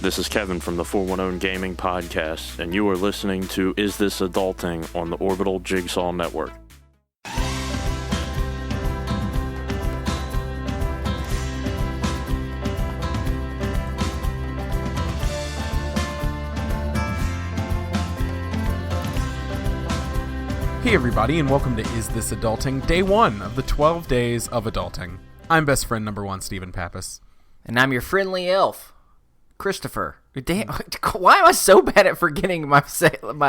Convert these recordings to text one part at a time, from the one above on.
This is Kevin from the 410 Gaming Podcast, and you are listening to Is This Adulting on the Orbital Jigsaw Network. Hey everybody, and welcome to Is This Adulting, day one of the 12 days of adulting. I'm best friend number one, Stephen Pappas. And I'm your friendly elf, Christopher. Damn, why am I so bad at forgetting my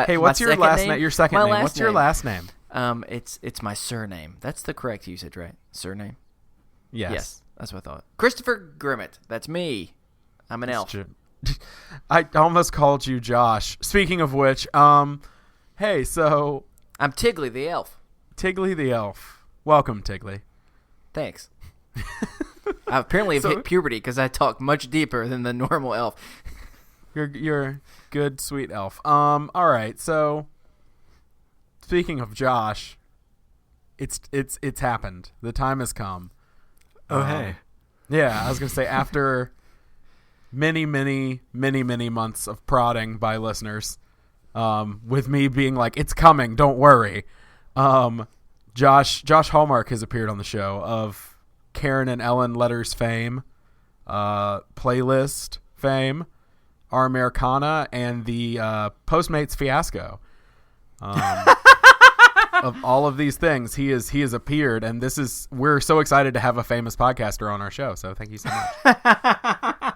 Hey, what's your last name? Your second name. What's your last name? It's my surname. That's the correct usage, right? Surname? Yes. That's what I thought. Christopher Grimmett. That's me. I'm an elf. I almost called you Josh. Speaking of which, hey, so... I'm Tiggly the elf. Tiggly the elf. Welcome, Tiggly. Thanks. I apparently have hit puberty because I talk much deeper than the normal elf. You're a good, sweet elf. All right. So, speaking of Josh, it's happened. The time has come. Oh, hey. Yeah, I was gonna say after many months of prodding by listeners, with me being like, "It's coming, don't worry." Josh Hallmark has appeared on the show of Karen and Ellen Letters fame, Playlist fame, Our Americana, and the Postmates fiasco. Of all of these things, he has appeared, and we're so excited to have a famous podcaster on our show. So thank you so much.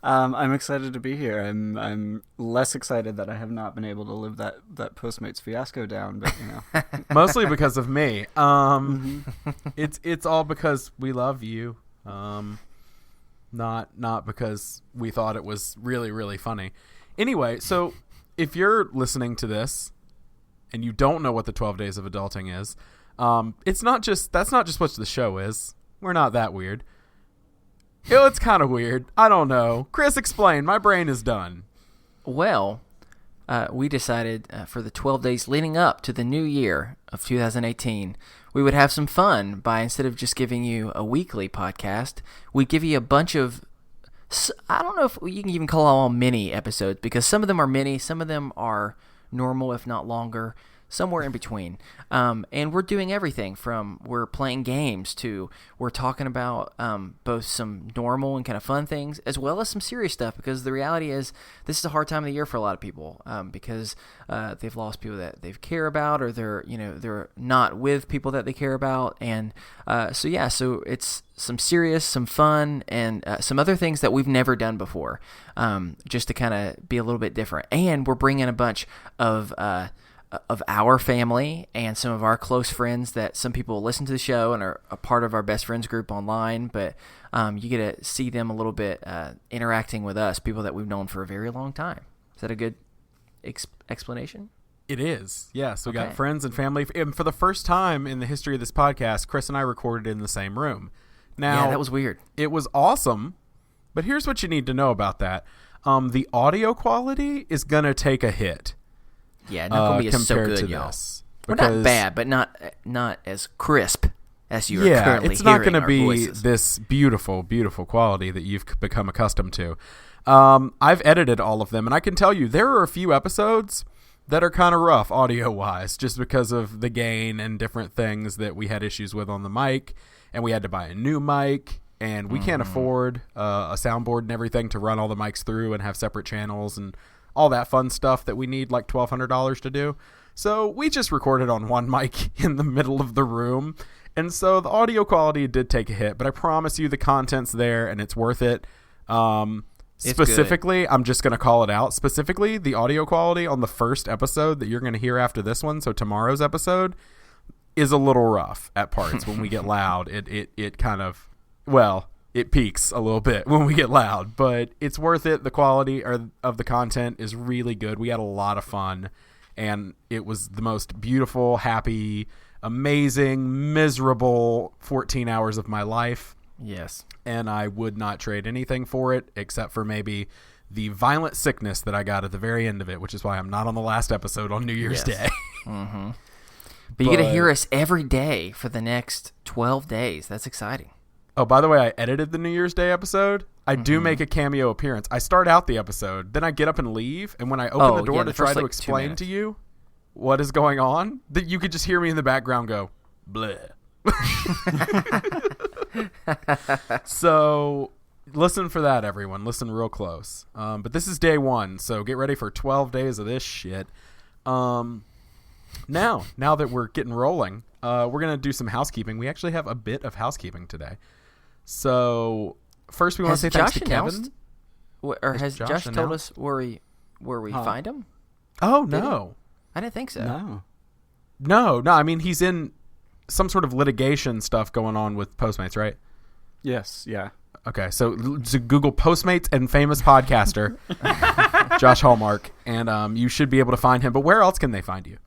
I'm excited to be here. I'm less excited that I have not been able to live that Postmates fiasco down, but you know, mostly because of me. It's all because we love you, not because we thought it was really funny. Anyway, so if you're listening to this and you don't know what the 12 Days of Adulting is, that's not just what the show is. We're not that weird. It's kind of weird. I don't know. Chris, explain. My brain is done. Well, we decided for the 12 days leading up to the new year of 2018, we would have some fun by, instead of just giving you a weekly podcast, we'd give you a bunch of, I don't know if you can even call them all mini episodes, because some of them are mini, some of them are normal, if not longer, somewhere in between. And we're doing everything from we're playing games to we're talking about both some normal and kind of fun things as well as some serious stuff, because the reality is this is a hard time of the year for a lot of people because they've lost people that they care about, or they're not with people that they care about. And so it's some serious, some fun, and some other things that we've never done before, just to kind of be a little bit different. And we're bringing a bunch of our family and some of our close friends that some people listen to the show and are a part of our best friends group online, but you get to see them a little bit interacting with us, people that we've known for a very long time. Is that a good explanation? It is. Yes, we got friends and family. And for the first time in the history of this podcast, Chris and I recorded in the same room. Now, yeah, that was weird. It was awesome, but here's what you need to know about that. The audio quality is going to take a hit. Yeah, not going to be so good, y'all. We're not bad, but not as crisp as you are currently hearing. Yeah, it's not going to be voices. This beautiful quality that you've become accustomed to. I've edited all of them, and I can tell you there are a few episodes that are kind of rough audio-wise, just because of the gain and different things that we had issues with on the mic, and we had to buy a new mic, and we can't afford a soundboard and everything to run all the mics through and have separate channels and all that fun stuff that we need like $1,200 to do. So we just recorded on one mic in the middle of the room. And so the audio quality did take a hit, but I promise you the content's there and it's worth it. Specifically, I'm just going to call it out. Specifically, the audio quality on the first episode that you're going to hear after this one, so tomorrow's episode, is a little rough at parts. When we get loud, it kind of, it peaks a little bit when we get loud, but it's worth it. The quality of the content is really good. We had a lot of fun, and it was the most beautiful, happy, amazing, miserable 14 hours of my life. Yes. And I would not trade anything for it, except for maybe the violent sickness that I got at the very end of it, which is why I'm not on the last episode on New Year's Day. Mm-hmm. But you get to hear us every day for the next 12 days. That's exciting. Oh, by the way, I edited the New Year's Day episode. I do make a cameo appearance. I start out the episode, then I get up and leave, and when I open the door to try to explain to you what is going on, that you could just hear me in the background go, bleh. So listen for that, everyone. Listen real close. But this is day 1, so get ready for 12 days of this shit. Now that we're getting rolling, we're going to do some housekeeping. We actually have a bit of housekeeping today. So first we want to say thanks to Kevin. Has Josh told us where we find him? Oh, no. I didn't think so. No. I mean, he's in some sort of litigation stuff going on with Postmates, right? Yes, yeah. Okay, so Google Postmates and famous podcaster Josh Hallmark, and you should be able to find him. But where else can they find you?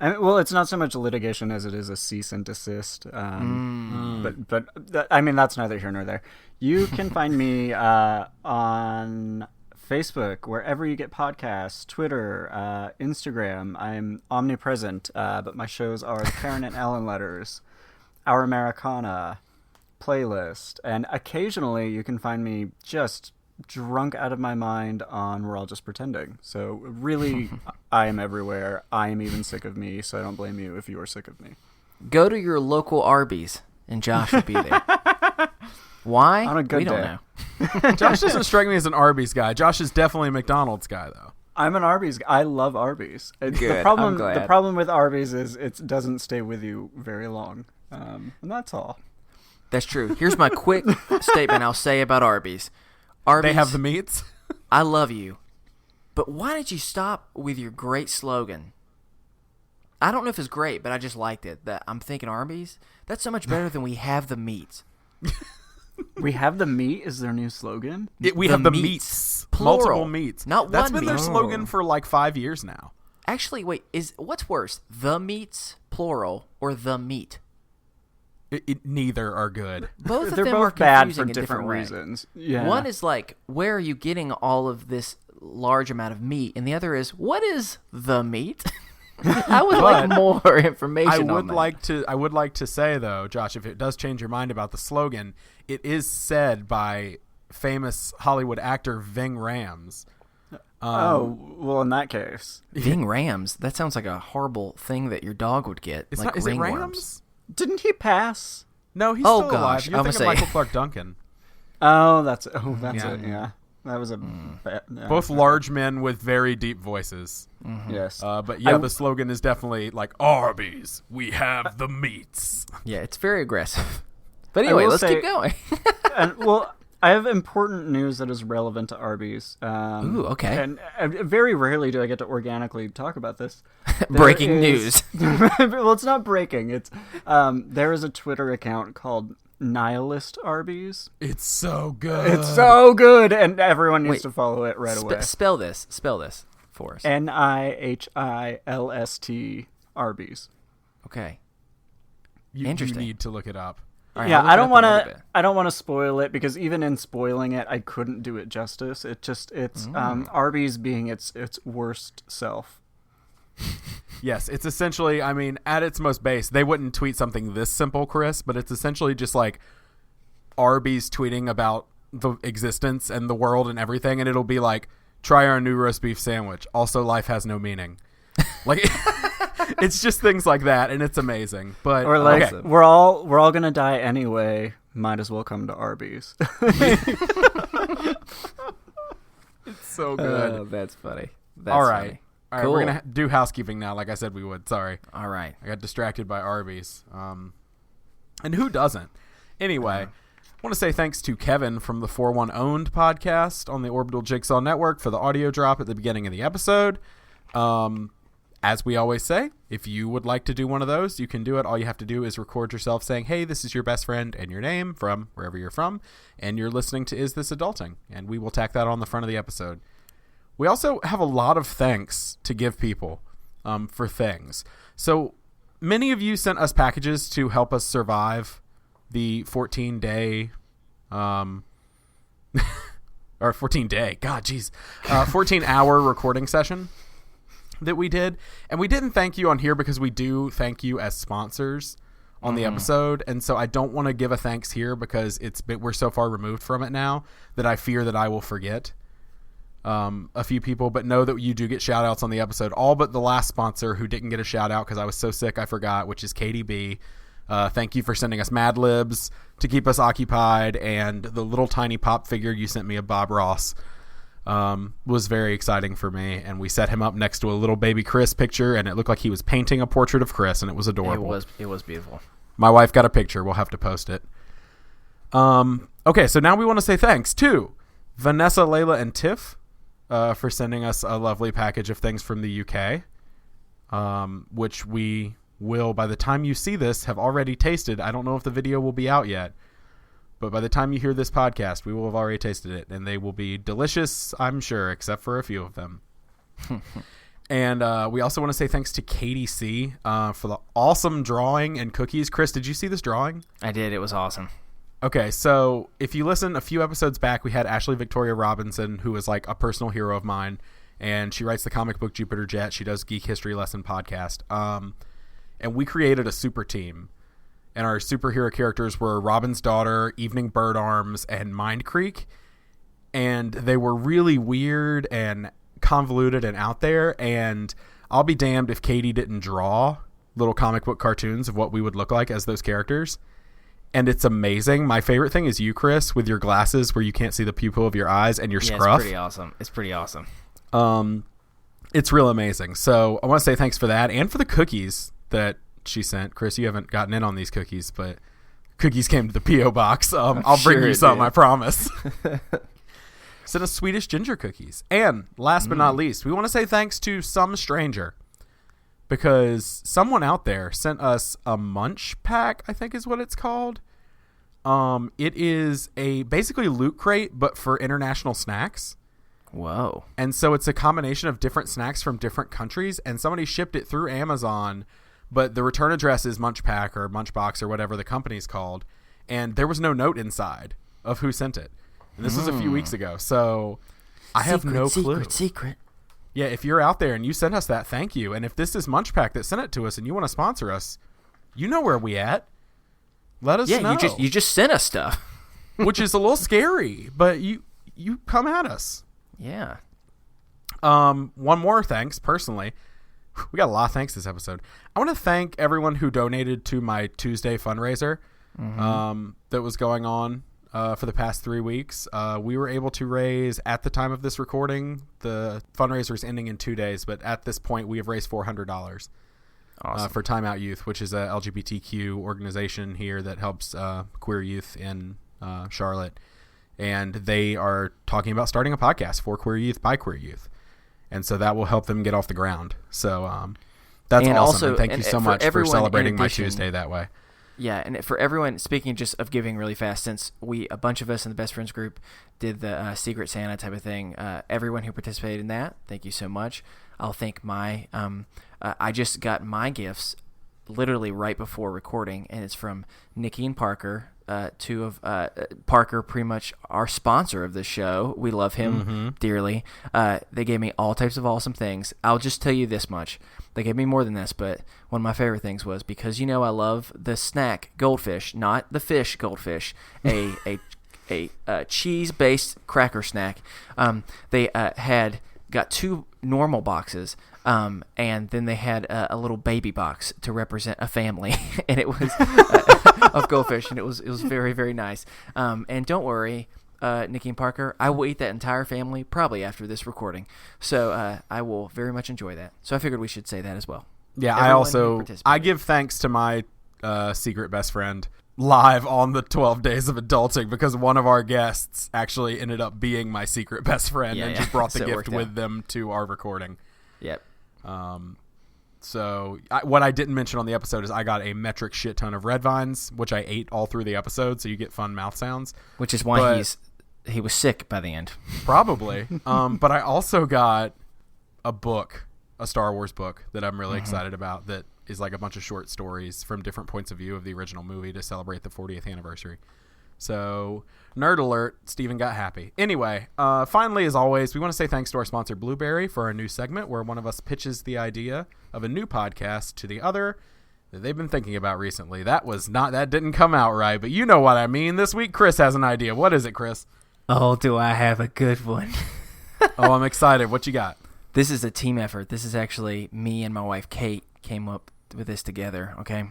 Well, it's not so much litigation as it is a cease and desist. But I mean, that's neither here nor there. You can find me on Facebook, wherever you get podcasts, Twitter, Instagram. I'm omnipresent, but my shows are the Karen and Ellen Letters, Our Americana, Playlist, and occasionally you can find me just drunk out of my mind on We're All Just Pretending. So really, I am everywhere. I am even sick of me, so I don't blame you if you are sick of me. Go to your local Arby's, and Josh will be there. Why? On a good we don't day. know. Josh doesn't strike me as an Arby's guy. Josh is definitely a McDonald's guy, though. I'm an Arby's guy. I love Arby's. Good. The problem with Arby's is it doesn't stay with you very long, and that's all. That's true. Here's my quick statement I'll say about Arby's. Arby's, They have the meats. I love you, but why did you stop with your great slogan? I don't know if it's great, but I just liked it. That I'm thinking Arby's, that's so much better than we have the meats. We have the meat is their new slogan? We have the meats. Plural. Multiple meats. Not That's one been their meat. slogan for like 5 years now. Actually, wait, what's worse, the meats, plural, or the meat? Neither are good. Both of They're them are both bad confusing for in different ways. reasons. Yeah. One is like, where are you getting all of this large amount of meat? And the other is, what is the meat? I would like more information on that. I would like to say, though, Josh, if it does change your mind about the slogan, it is said by famous Hollywood actor Ving Rhames. Well, in that case. Ving Rhames? That sounds like a horrible thing that your dog would get. Is like it ringworms. Rams? Didn't he pass? No, he's Oh, still gosh. alive. You're thinking Michael Clark Duncan. That's it. Yeah. That was a Both large men with very deep voices. Mm-hmm. Yes. But yeah, the slogan is definitely like, Arby's, we have the meats. Yeah, it's very aggressive. But anyway, let's keep going. I have important news that is relevant to Arby's. Ooh, okay. And very rarely do I get to organically talk about this. Breaking news. Well, it's not breaking. It's there is a Twitter account called Nihilist Arby's. It's so good. It's so good, and everyone needs to follow it right away. Spell this for us. Nihilst Arby's. Okay. You Interesting. need to look it up. All right, Yeah, I'll look it up in a little bit. I don't want to spoil it because even in spoiling it, I couldn't do it justice. It's Arby's being its worst self. Yes, it's essentially, I mean, at its most base, they wouldn't tweet something this simple, Chris, but it's essentially just like Arby's tweeting about the existence and the world and everything, and it'll be like, try our new roast beef sandwich. Also, life has no meaning. Like, it's just things like that, and it's amazing. But Or like, okay. we're all gonna die anyway. Might as well come to Arby's. It's so good. Oh, that's funny. That's All right. funny. All right, Cool. we're going to do housekeeping now, like I said we would. Sorry. All right. I got distracted by Arby's. And who doesn't? Anyway, I want to say thanks to Kevin from the 41 Owned podcast on the Orbital Jigsaw Network for the audio drop at the beginning of the episode. As we always say, if you would like to do one of those, you can do it. All you have to do is record yourself saying, hey, this is your best friend and your name from wherever you're from, and you're listening to Is This Adulting? And we will tack that on the front of the episode. We also have a lot of thanks to give people for things. So many of you sent us packages to help us survive the 14-day or 14-day, God, geez, 14-hour recording session that we did. And we didn't thank you on here because we do thank you as sponsors on the episode, and so I don't want to give a thanks here because we're so far removed from it now that I fear that I will forget a few people, but know that you do get shout outs on the episode, all but the last sponsor who didn't get a shout out because I was so sick I forgot, which is KDB. Thank you for sending us Mad Libs to keep us occupied, and the little tiny pop figure you sent me of Bob Ross was very exciting for me, and we set him up next to a little baby Chris picture, and it looked like he was painting a portrait of Chris, and it was adorable. It was beautiful. My wife got a picture. We'll have to post it. Okay, so now we want to say thanks to Vanessa, Layla, and Tiff for sending us a lovely package of things from the UK, which we will, by the time you see this, have already tasted. I don't know if the video will be out yet, but by the time you hear this podcast, we will have already tasted it, and they will be delicious, I'm sure, except for a few of them. And we also want to say thanks to Katie C for the awesome drawing and cookies. Chris, did you see this drawing? I did. It was awesome. Okay, so if you listen a few episodes back, we had Ashley Victoria Robinson, who is like a personal hero of mine, and she writes the comic book Jupiter Jet. She does Geek History Lesson podcast. And we created a super team. And our superhero characters were Robin's Daughter, Evening Bird Arms, and Mind Creek. And they were really weird and convoluted and out there. And I'll be damned if Katie didn't draw little comic book cartoons of what we would look like as those characters. And it's amazing. My favorite thing is you, Chris, with your glasses where you can't see the pupil of your eyes and your scruff. It's pretty awesome. It's real amazing. So I want to say thanks for that and for the cookies that she sent. Chris, you haven't gotten in on these cookies, but cookies came to the P.O. box. I'll bring you some, I promise. Sent us Swedish ginger cookies. And last but not least, we want to say thanks to some stranger, because someone out there sent us a munch pack, I think is what it's called. It is a basically Loot Crate, but for international snacks. Whoa. And so it's a combination of different snacks from different countries, and somebody shipped it through Amazon, but the return address is Munch Pack or Munchbox or whatever the company's called, and there was no note inside of who sent it. And this was a few weeks ago, so I have no clue. Secret. Yeah, if you're out there and you sent us that, thank you. And if this is Munch Pack that sent it to us and you want to sponsor us, you know where we at. Let us know. Yeah, you just sent us stuff. Which is a little scary, but you come at us. Yeah. One more thanks, personally. We got a lot of thanks this episode. I want to thank everyone who donated to my Tuesday fundraiser that was going on for the past 3 weeks. We were able to raise, at the time of this recording, the fundraiser is ending in 2 days, but at this point we have raised $400 for Time Out Youth, which is a LGBTQ organization here that helps queer youth in Charlotte. And they are talking about starting a podcast for queer youth by queer youth. And so that will help them get off the ground. So that's and awesome. Also, and thank you so much for celebrating my addition, Tuesday that way. Yeah, and for everyone, speaking just of giving really fast, since a bunch of us in the Best Friends group did the Secret Santa type of thing, everyone who participated in that, thank you so much. I'll thank my, I just got my gifts literally right before recording, and it's from Nikki and Parker, two of Parker, pretty much our sponsor of this show. We love him dearly. They gave me all types of awesome things. I'll just tell you this much. They gave me more than this, but one of my favorite things was, because I love the snack goldfish, not the fish goldfish, a cheese-based cracker snack. They got 2 normal boxes, and then they had a little baby box to represent a family, and it was of goldfish, and it was very, very nice. And don't worry, Nikki and Parker, I will eat that entire family probably after this recording, so I will very much enjoy that. So I figured we should say that as well. Yeah, Everyone I give thanks to my secret best friend live on the 12 Days of Adulting, because one of our guests actually ended up being my secret best friend and just brought the So it gift worked with out. them to our recording. Yep. So what I didn't mention on the episode is I got a metric shit ton of red vines, which I ate all through the episode, so you get fun mouth sounds. Which is why he was sick by the end. Probably. But I also got a book, a Star Wars book that I'm really excited about, that is like a bunch of short stories from different points of view of the original movie to celebrate the 40th anniversary. So, nerd alert, Steven got happy. Anyway, finally, as always, we want to say thanks to our sponsor, Blueberry, for our new segment where one of us pitches the idea of a new podcast to the other. that they've been thinking about recently. That didn't come out right, but you know what I mean. This week, Chris has an idea. What is it, Chris? Oh, do I have a good one? Oh, I'm excited. What you got? This is a team effort. This is actually me and my wife, Kate, came up with this together, okay?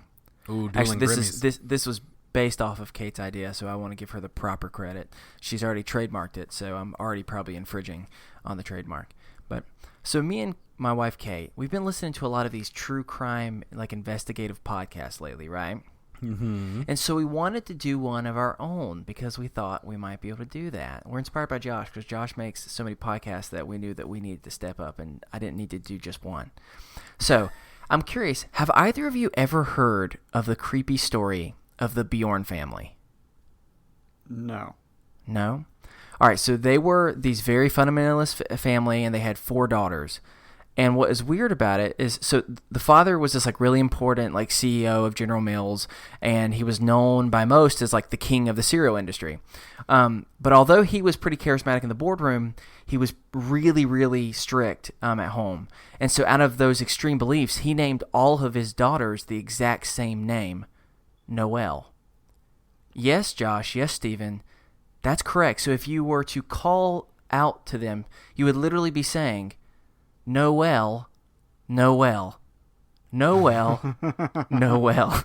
Ooh, actually, this was based off of Kate's idea, so I want to give her the proper credit. She's already trademarked it, so I'm already probably infringing on the trademark. But so me and my wife, Kate, we've been listening to a lot of these true crime, like investigative podcasts lately, right? Mm-hmm. And so we wanted to do one of our own because we thought we might be able to do that. We're inspired by Josh because Josh makes so many podcasts that we knew that we needed to step up, and I didn't need to do just one. So I'm curious, have either of you ever heard of the creepy story of the Bjorn family? No. No? All right, so they were these very fundamentalist family, and they had 4 daughters. And what is weird about it is, so the father was this like really important like CEO of General Mills, and he was known by most as like the king of the cereal industry. But although he was pretty charismatic in the boardroom, he was really, really strict at home. And so out of those extreme beliefs, he named all of his daughters the exact same name, Noel. Yes, Josh. Yes, Stephen. That's correct. So if you were to call out to them, you would literally be saying, Noel, Noel, Noel, Noel.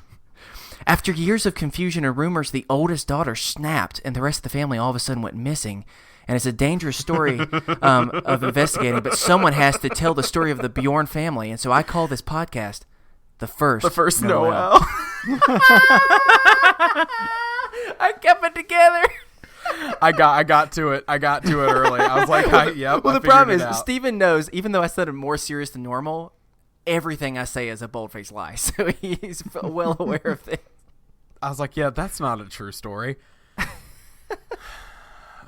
After years of confusion and rumors, the oldest daughter snapped, and the rest of the family all of a sudden went missing. And it's a dangerous story of investigating, but someone has to tell the story of the Bjorn family. And so I call this podcast The First Noel. I kept it together. I got to it early. I was like, yep. Well, the problem is, Steven knows, even though I said it more serious than normal, everything I say is a bold-faced lie. So he's well aware of this. I was like, yeah, that's not a true story.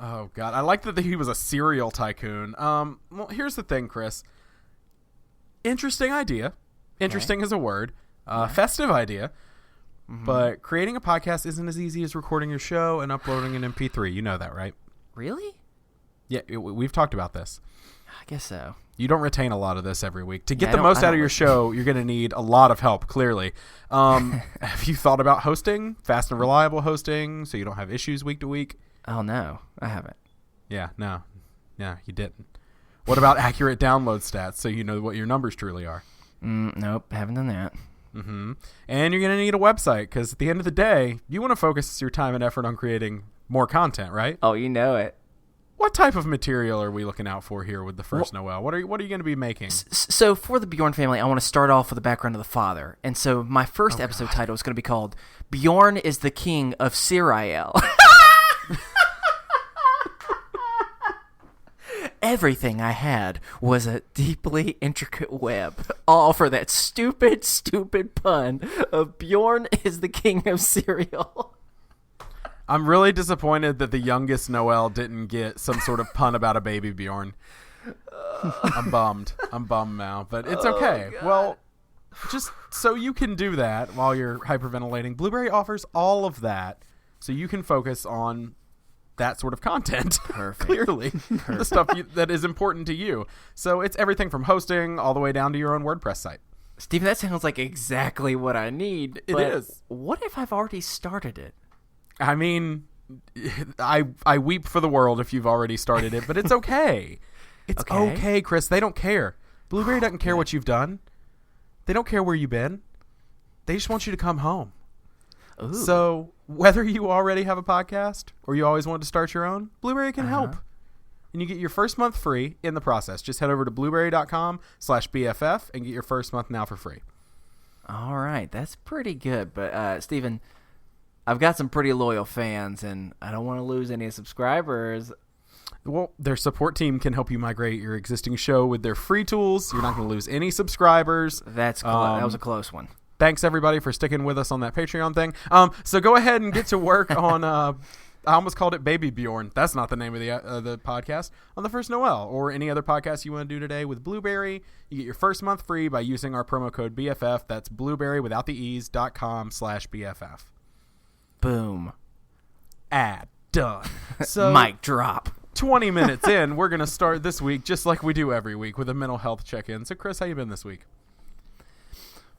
Oh, God. I like that he was a cereal tycoon. Well, here's the thing, Chris. Interesting idea. Interesting is a word. Festive idea. Mm-hmm. But creating a podcast isn't as easy as recording your show and uploading an MP3. You know that, right? Really? Yeah, we've talked about this. I guess so. You don't retain a lot of this every week. To get the most out of your show, you're going to need a lot of help, clearly. Have you thought about hosting? Fast and reliable hosting so you don't have issues week to week? Oh, no. I haven't. Yeah, no. Yeah, you didn't. What about accurate download stats so you know what your numbers truly are? Nope, haven't done that. Mm-hmm. And you're going to need a website because at the end of the day, you want to focus your time and effort on creating more content, right? Oh, you know it. What type of material are we looking out for here with the First Noel? What are you going to be making? So for the Bjorn family, I want to start off with the background of the father. And so my first episode title is going to be called Bjorn is the King of Siriel. Everything I had was a deeply intricate web, all for that stupid, stupid pun of Bjorn is the king of cereal. I'm really disappointed that the youngest Noel didn't get some sort of pun about a baby Bjorn. I'm bummed. I'm bummed now, but it's okay. Well, just so you can do that while you're hyperventilating, Blueberry offers all of that so you can focus on that sort of content. Perfect. Clearly. Perfect. The stuff that is important to you. So it's everything from hosting all the way down to your own WordPress site. Steven, that sounds like exactly what I need. It is. What if I've already started it? I mean, I weep for the world if you've already started it, but it's okay. It's okay, Chris. They don't care. Blueberry doesn't care what you've done. They don't care where you've been. They just want you to come home. Ooh. So whether you already have a podcast or you always want to start your own, Blueberry can help. And you get your first month free in the process. Just head over to blueberry.com/BFF and get your first month now for free. All right. That's pretty good. But, Steven, I've got some pretty loyal fans, and I don't want to lose any subscribers. Well, their support team can help you migrate your existing show with their free tools. You're not going to lose any subscribers. That was a close one. Thanks, everybody, for sticking with us on that Patreon thing. So go ahead and get to work on I almost called it Baby Bjorn. That's not the name of the podcast. On the First Noel or any other podcast you want to do today with Blueberry. You get your first month free by using our promo code BFF. That's blueberry without the e's.com/BFF. Boom. Ad done. So mic drop. 20 minutes in, we're going to start this week just like we do every week with a mental health check-in. So, Chris, how you been this week?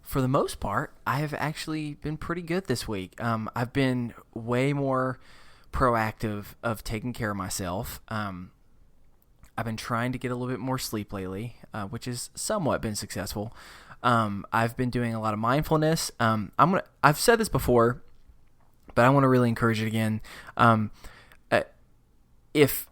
for the most part, I have actually been pretty good this week. I've been way more proactive of taking care of myself. I've been trying to get a little bit more sleep lately, which has somewhat been successful. I've been doing a lot of mindfulness. I've said this before, but I want to really encourage it again. If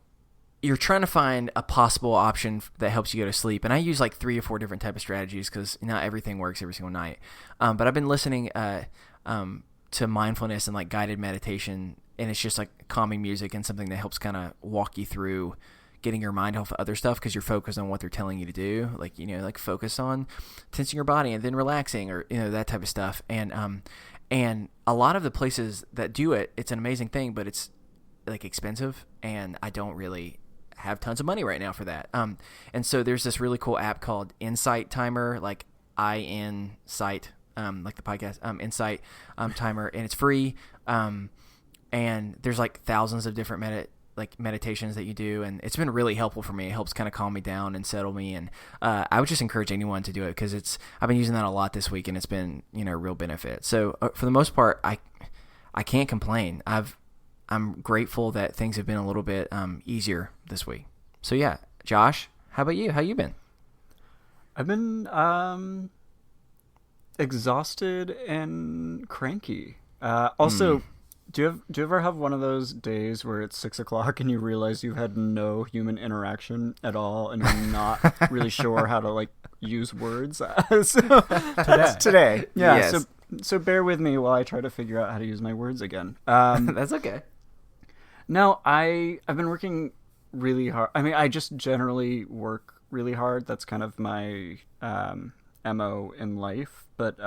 you're trying to find a possible option that helps you go to sleep, and I use like 3 or 4 different type of strategies because not everything works every single night. But I've been listening to mindfulness and like guided meditation, and it's just like calming music and something that helps kind of walk you through getting your mind off of other stuff because you're focused on what they're telling you to do. Like, like focus on tensing your body and then relaxing, or, that type of stuff. And a lot of the places that do it, it's an amazing thing, but it's like expensive, and I don't really have tons of money right now for that. And so there's this really cool app called Insight Timer, like Insight, like the podcast, Insight Timer, and it's free. And there's like thousands of different meditations that you do, and it's been really helpful for me. It helps kind of calm me down and settle me, and I would just encourage anyone to do it because I've been using that a lot this week, and it's been real benefit. So for the most part, I can't complain. I'm grateful that things have been a little bit easier this week. So yeah, Josh, how about you? How you been? I've been exhausted and cranky. Also. Do you ever have one of those days where it's 6 o'clock and you realize you've had no human interaction at all and you're not really sure how to like use words? Today. Yeah. Yes. So bear with me while I try to figure out how to use my words again. That's okay. No, I've been working really hard. I mean, I just generally work really hard. That's kind of my MO in life. But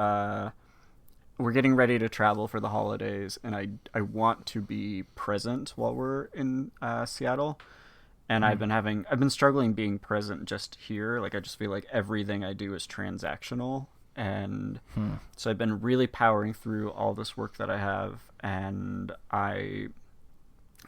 we're getting ready to travel for the holidays, and I want to be present while we're in Seattle. And I've been struggling being present just here. Like, I just feel like everything I do is transactional. And so I've been really powering through all this work that I have, and I'm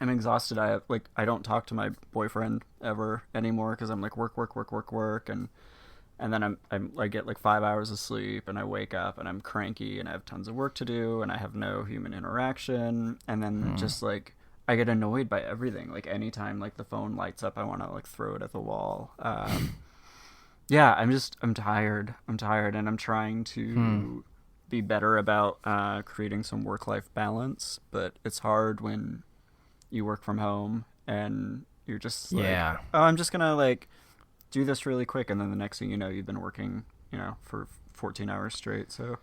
exhausted. I don't talk to my boyfriend ever anymore because I'm like work, and then I get like 5 hours of sleep, and I wake up and I'm cranky and I have tons of work to do and I have no human interaction, and then just like I get annoyed by everything. Like anytime like the phone lights up, I want to like throw it at the wall. Yeah, I'm tired, and I'm trying to be better about creating some work-life balance, but it's hard when you work from home and you're just like, oh, I'm just gonna like do this really quick, and then the next thing you know, you've been working for 14 hours straight. So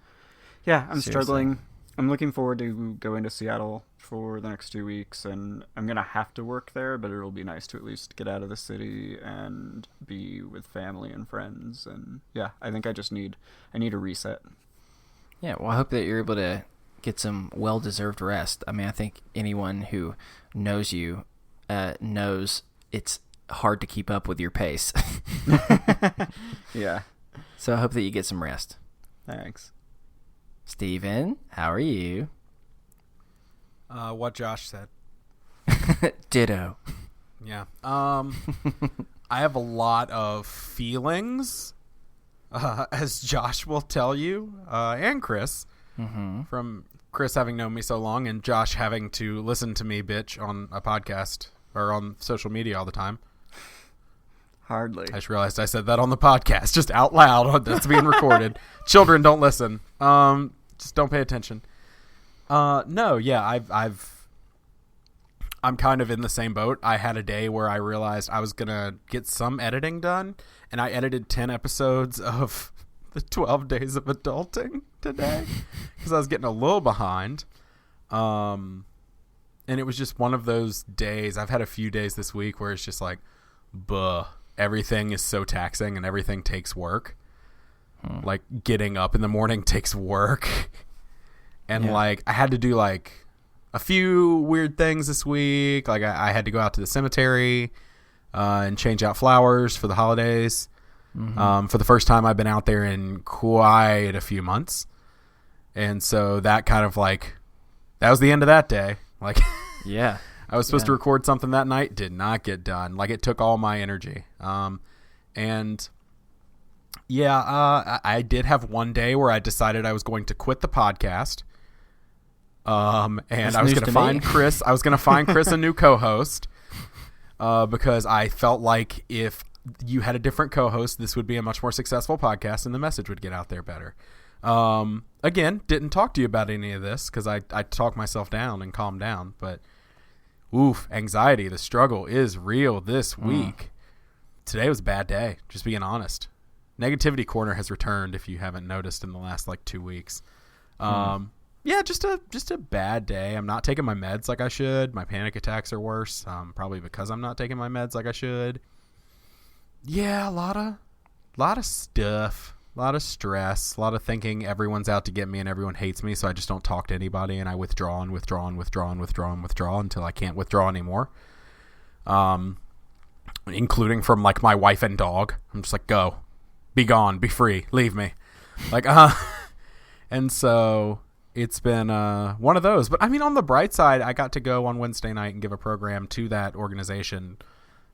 yeah, I'm struggling. I'm looking forward to going to Seattle for the next 2 weeks, and I'm gonna have to work there, but it'll be nice to at least get out of the city and be with family and friends. And yeah, I think I need a reset. Yeah, well, I hope that you're able to get some well-deserved rest. I mean, I think anyone who knows you knows it's hard to keep up with your pace. Yeah. So I hope that you get some rest. Thanks. Steven, how are you? What Josh said. Ditto. Yeah. I have a lot of feelings, as Josh will tell you, and Chris, from Chris having known me so long and Josh having to listen to me bitch on a podcast or on social media all the time. Hardly. I just realized I said that on the podcast, just out loud. That's being recorded. Children, don't listen. Just don't pay attention. No, yeah, I'm kind of in the same boat. I had a day where I realized I was gonna get some editing done, and I edited 10 episodes of the 12 Days of Adulting today because I was getting a little behind. And it was just one of those days. I've had a few days this week where it's just like, everything is so taxing and everything takes work. Like getting up in the morning takes work. And like I had to do like a few weird things this week. Like I had to go out to the cemetery and change out flowers for the holidays. For the first time I've been out there in quite a few months. And so that kind of like, that was the end of that day. Like, yeah. I was supposed to record something that night, did not get done. Like, it took all my energy. And Yeah, I did have one day where I decided I was going to quit the podcast. And I was going to find Chris. I was going to find Chris a new co-host because I felt like if you had a different co-host, this would be a much more successful podcast and the message would get out there better. Again, didn't talk to you about any of this because I talked myself down and calmed down. But, anxiety, the struggle is real this week. Today was a bad day, just being honest. Negativity Corner has returned, if you haven't noticed, in the last 2 weeks. Yeah, just a bad day. I'm not taking my meds like I should. My panic attacks are worse, probably because I'm not taking my meds like I should. Yeah, a lot of stuff, a lot of stress, a lot of thinking everyone's out to get me and everyone hates me, so I just don't talk to anybody and I withdraw until I can't withdraw anymore. Including from my wife and dog. I'm just like, go. Be gone, be free, leave me. And so it's been one of those. But I mean, on the bright side, I got to go on Wednesday night and give a program to that organization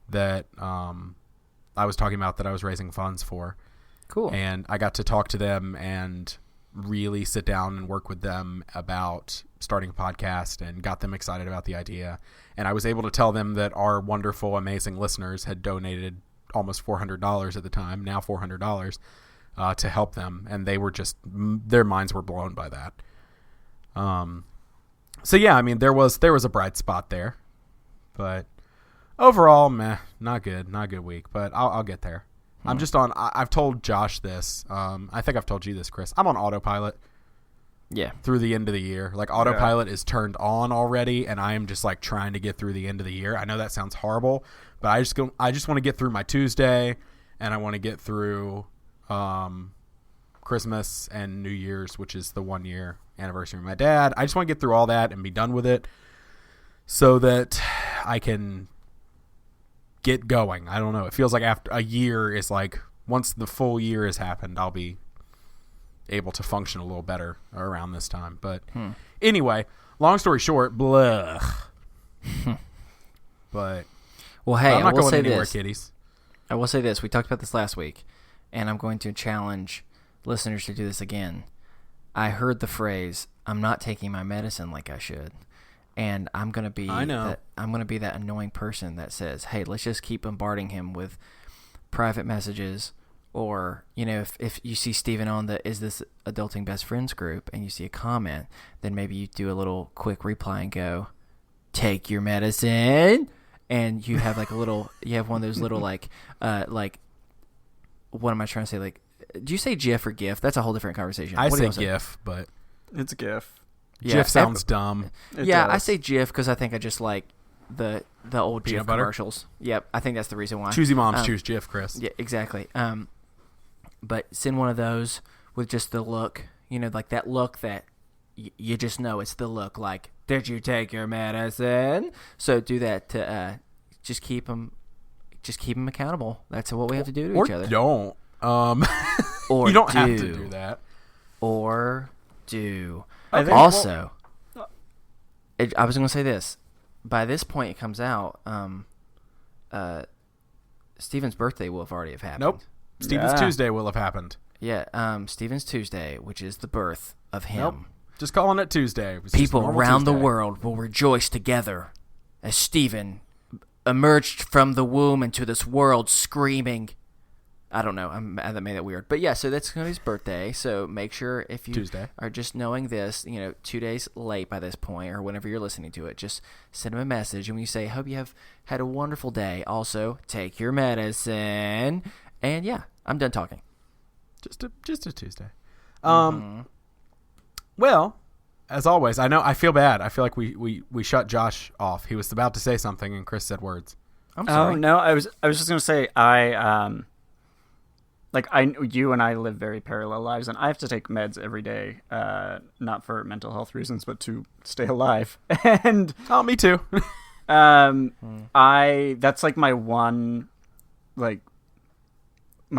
that I was talking about that I was raising funds for. Cool. And I got to talk to them and really sit down and work with them about starting a podcast and got them excited about the idea. And I was able to tell them that our wonderful, amazing listeners had donated almost $400 at the time, now $400, to help them. And they were just, their minds were blown by that. So yeah, I mean, there was a bright spot there, but overall, meh, not good week, but I'll get there. I'm just on, I've told Josh this. I think I've told you this, Chris. I'm on autopilot. Yeah. Through the end of the year. Autopilot is turned on already, and I am just trying to get through the end of the year. I know that sounds horrible, but I just want to get through my Tuesday, and I want to get through Christmas and New Year's, which is the 1 year anniversary of my dad. I just want to get through all that and be done with it so that I can get going. I don't know. It feels like after a year is once the full year has happened, I'll be able to function a little better around this time. But anyway, long story short, blah. But well, hey, I'm not going anywhere, this. kiddies. I will say this. We talked about this last week, and I'm going to challenge listeners to do this again. I heard the phrase, "I'm not taking my medicine like I should." And I'm going to be that annoying person that says, "Hey, let's just keep bombarding him with private messages." Or, if you see Steven on the Is This Adulting Best Friends group and you see a comment, then maybe you do a little quick reply and go, "Take your medicine." And you have you have one of those little what am I trying to say? Do you say GIF or GIF? That's a whole different conversation. I say GIF, but it's GIF. Yeah, GIF sounds dumb. It does. I say GIF because I think I just like the old Peanut GIF butter? commercials. Yep, I think that's the reason why. Choosy moms choose GIF, Chris. Yeah, exactly. But send one of those with just the look, that look that you just know it's the look. Did you take your medicine? So do that to just keep them accountable. That's what we have to do to each other. Don't. Or you don't have to do that. Or do. I think, also, I was going to say this. By this point, it comes out. Steven's birthday will have already have happened. Nope. Steven's Tuesday will have happened. Yeah. Steven's Tuesday, which is the birth of him. Nope. Just calling it Tuesday. People around the world will rejoice together as Steven emerged from the womb into this world screaming. I don't know. I made that weird. But yeah, so that's going to be his birthday. So make sure if you Tuesday. are just knowing this, 2 days late by this point or whenever you're listening to it, just send him a message. And when you say, "Hope you have had a wonderful day," also take your medicine. And yeah, I'm done talking. Just a Tuesday. Well, as always, I feel bad. I feel like we shut Josh off. He was about to say something and Chris said words. I'm sorry. Oh no, I was just gonna say you and I live very parallel lives, and I have to take meds every day, not for mental health reasons, but to stay alive. And me too. that's my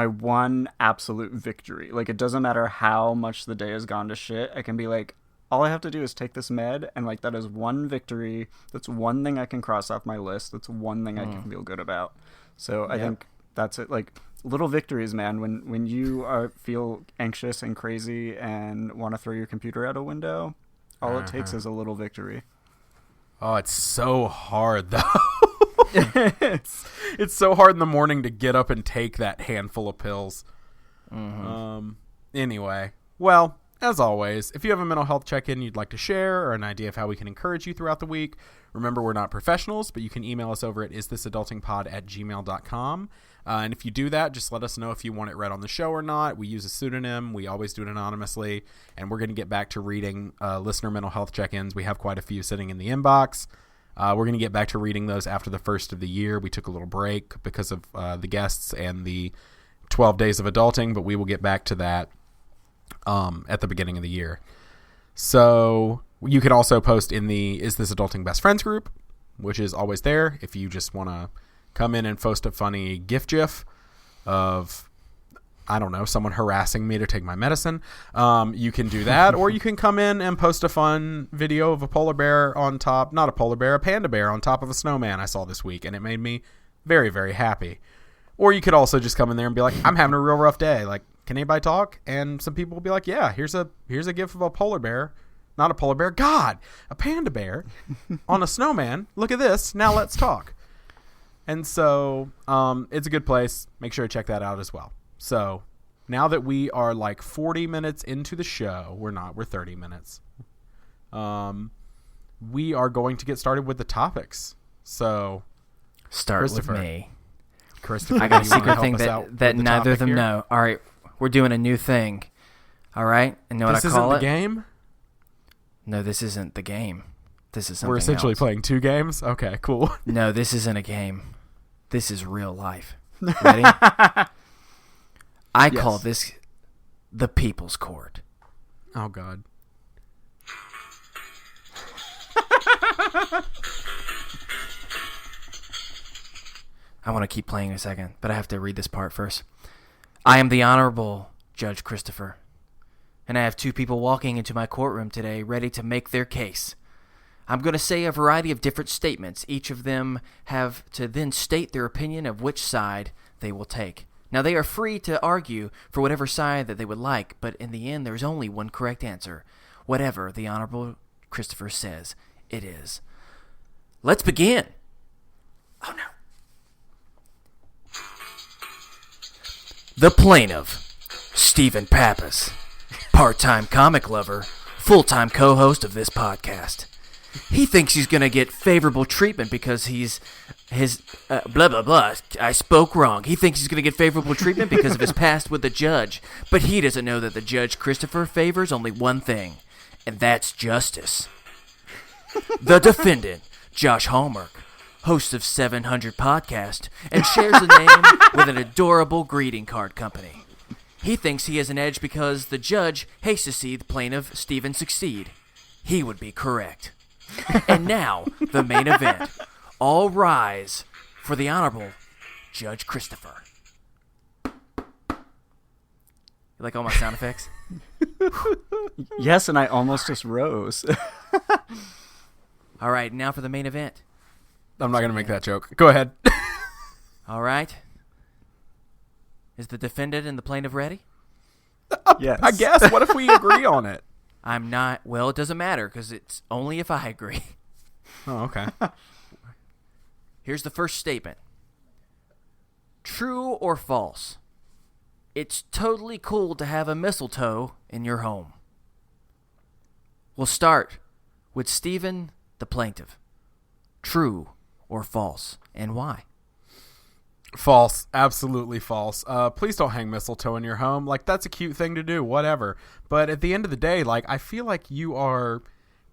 one absolute victory. It doesn't matter how much the day has gone to shit. I can be all I have to do is take this med, and that is one victory. That's one thing I can cross off my list. That's one thing I can feel good about. So I think that's it. little victories, man. When you feel anxious and crazy and want to throw your computer out a window, all it takes is a little victory. Oh, it's so hard though. It's so hard in the morning to get up and take that handful of pills. Anyway, well, as always, if you have a mental health check-in you'd like to share or an idea of how we can encourage you throughout the week, remember we're not professionals, but you can email us over at isthisadultingpod@gmail.com. And if you do that, just let us know if you want it read on the show or not. We use a pseudonym. We always do it anonymously. And we're going to get back to reading listener mental health check-ins. We have quite a few sitting in the inbox. We're going to get back to reading those after the first of the year. We took a little break because of the guests and the 12 days of adulting, but we will get back to that at the beginning of the year. So you can also post in the Is This Adulting Best Friends group, which is always there if you just want to come in and post a funny gif of, I don't know, someone harassing me to take my medicine. You can do that, or you can come in and post a fun video of a polar bear on top, not a polar bear, a panda bear on top of a snowman I saw this week, and it made me very, very happy. Or you could also just come in there and be like, I'm having a real rough day. Like, can anybody talk? And some people will be like, yeah, here's a gif of a polar bear. Not a polar bear. God, a panda bear on a snowman. Look at this. Now let's talk. And so it's a good place. Make sure to check that out as well. So now that we are like 40 minutes into the show, we're 30 minutes. We are going to get started with the topics. So start with me. Christopher, I got a secret thing that neither of them here? know. All right, we're doing a new thing. All right, and know what I call it? This isn't the game? No, this isn't the game. This is something We're essentially else. playing two games? Okay, cool. No, this isn't a game. This is real life. Ready? I call this the People's Court. Oh, God. I want to keep playing in a second, but I have to read this part first. I am the Honorable Judge Christopher, and I have two people walking into my courtroom today ready to make their case. I'm going to say a variety of different statements. Each of them have to then state their opinion of which side they will take. Now, they are free to argue for whatever side that they would like, but in the end, there is only one correct answer. Whatever the Honorable Christopher says, it is. Let's begin. Oh, no. The plaintiff, Stephen Pappas, part-time comic lover, full-time co-host of this podcast. He thinks he's going to get favorable treatment because his blah, blah, blah. I spoke wrong. He thinks he's going to get favorable treatment because of his past with the judge. But he doesn't know that the Judge Christopher favors only one thing, and that's justice. The defendant, Josh Hallmark, host of 700 Podcast, and shares a name with an adorable greeting card company. He thinks he has an edge because the judge hates to see the plaintiff, Stephen, succeed. He would be correct. And now, the main event. All rise for the Honorable Judge Christopher. You like all my sound effects? Yes, and I almost just rose. All right, now for the main event. I'm not going to make that joke. Go ahead. All right. Is the defendant and the plaintiff ready? Yes. I guess. What if we agree on it? I'm not. Well, it doesn't matter because it's only if I agree. Oh, okay. Here's the first statement. True or false? It's totally cool to have a mistletoe in your home. We'll start with Stephen, the plaintiff. True or false, and why? False. Absolutely false. Please don't hang mistletoe in your home. Like, that's a cute thing to do, whatever. But at the end of the day, like, I feel like you are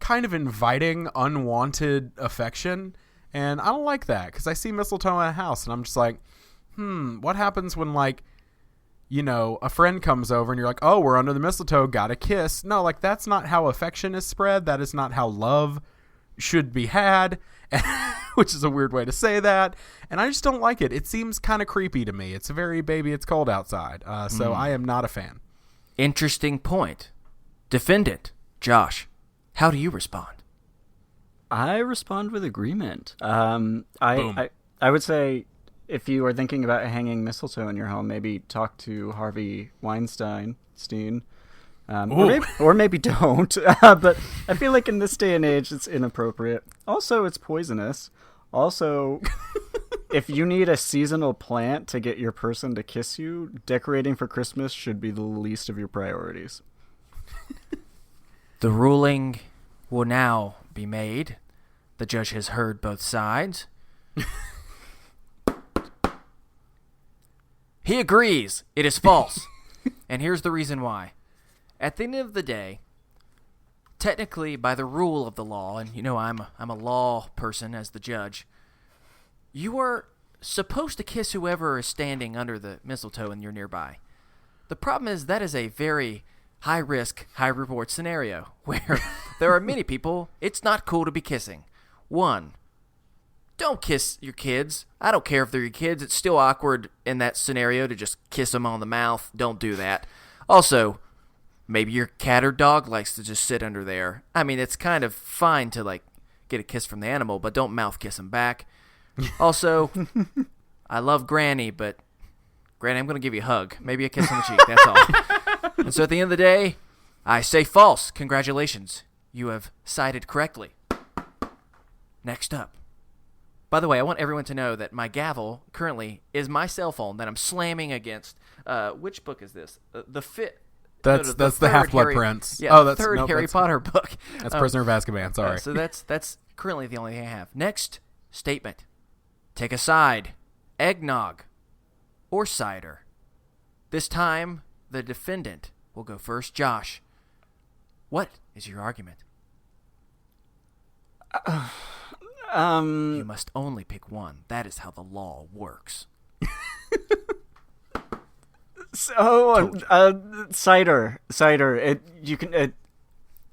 kind of inviting unwanted affection, and I don't like that, because I see mistletoe in a house, and I'm just like, what happens when, like, you know, a friend comes over, and you're like, oh, we're under the mistletoe, got a kiss. No, like, that's not how affection is spread. That is not how love should be had, which is a weird way to say that, and I just don't like it. It seems kind of creepy to me. It's a very baby, it's cold outside, so I am not a fan. Interesting point. Defendant, Josh, how do you respond? I respond with agreement. I would say if you are thinking about hanging mistletoe in your home, maybe talk to Harvey Weinstein. Or maybe don't. But I feel like in this day and age, it's inappropriate. Also, it's poisonous. Also, if you need a seasonal plant to get your person to kiss you, decorating for Christmas should be the least of your priorities. The ruling will now be made. The judge has heard both sides. He agrees. It is false. And here's the reason why. At the end of the day, technically by the rule of the law, and I'm a law person as the judge, you are supposed to kiss whoever is standing under the mistletoe and you're nearby. The problem is that is a very high-risk, high-reward scenario where there are many people it's not cool to be kissing. 1, don't kiss your kids. I don't care if they're your kids. It's still awkward in that scenario to just kiss them on the mouth. Don't do that. Also, maybe your cat or dog likes to just sit under there. I mean, it's kind of fine to, like, get a kiss from the animal, but don't mouth kiss them back. Also, I love Granny, but Granny, I'm going to give you a hug. Maybe a kiss on the cheek. That's all. And so at the end of the day, I say false. Congratulations. You have cited correctly. Next up. By the way, I want everyone to know that my gavel currently is my cell phone that I'm slamming against. Which book is this? The Fit. That's the Half-Blood Prince. Yeah, the third Harry Potter book. That's Prisoner of Azkaban, sorry. So that's currently the only thing I have. Next statement. Take a side. Eggnog or cider. This time, the defendant will go first. Josh, what is your argument? You must only pick one. That is how the law works. So, cider.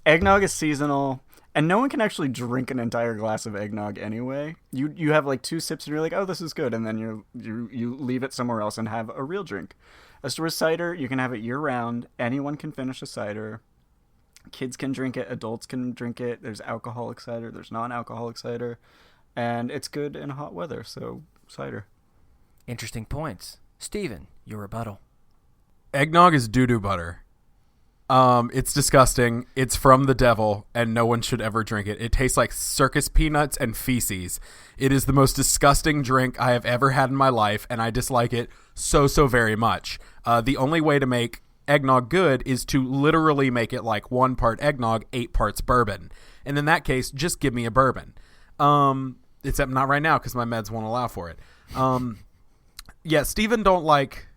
Eggnog is seasonal, and no one can actually drink an entire glass of eggnog anyway. You have like 2 sips, and you're like, oh, this is good, and then you leave it somewhere else and have a real drink. As to cider, you can have it year round. Anyone can finish a cider. Kids can drink it. Adults can drink it. There's alcoholic cider. There's non-alcoholic cider, and it's good in hot weather. So cider. Interesting points, Steven, your rebuttal. Eggnog is doo-doo butter. It's disgusting. It's from the devil, and no one should ever drink it. It tastes like circus peanuts and feces. It is the most disgusting drink I have ever had in my life, and I dislike it so very much. The only way to make eggnog good is to literally make it like 1 part eggnog, 8 parts bourbon. And in that case, just give me a bourbon. Except not right now because my meds won't allow for it. Yeah, Steven don't like...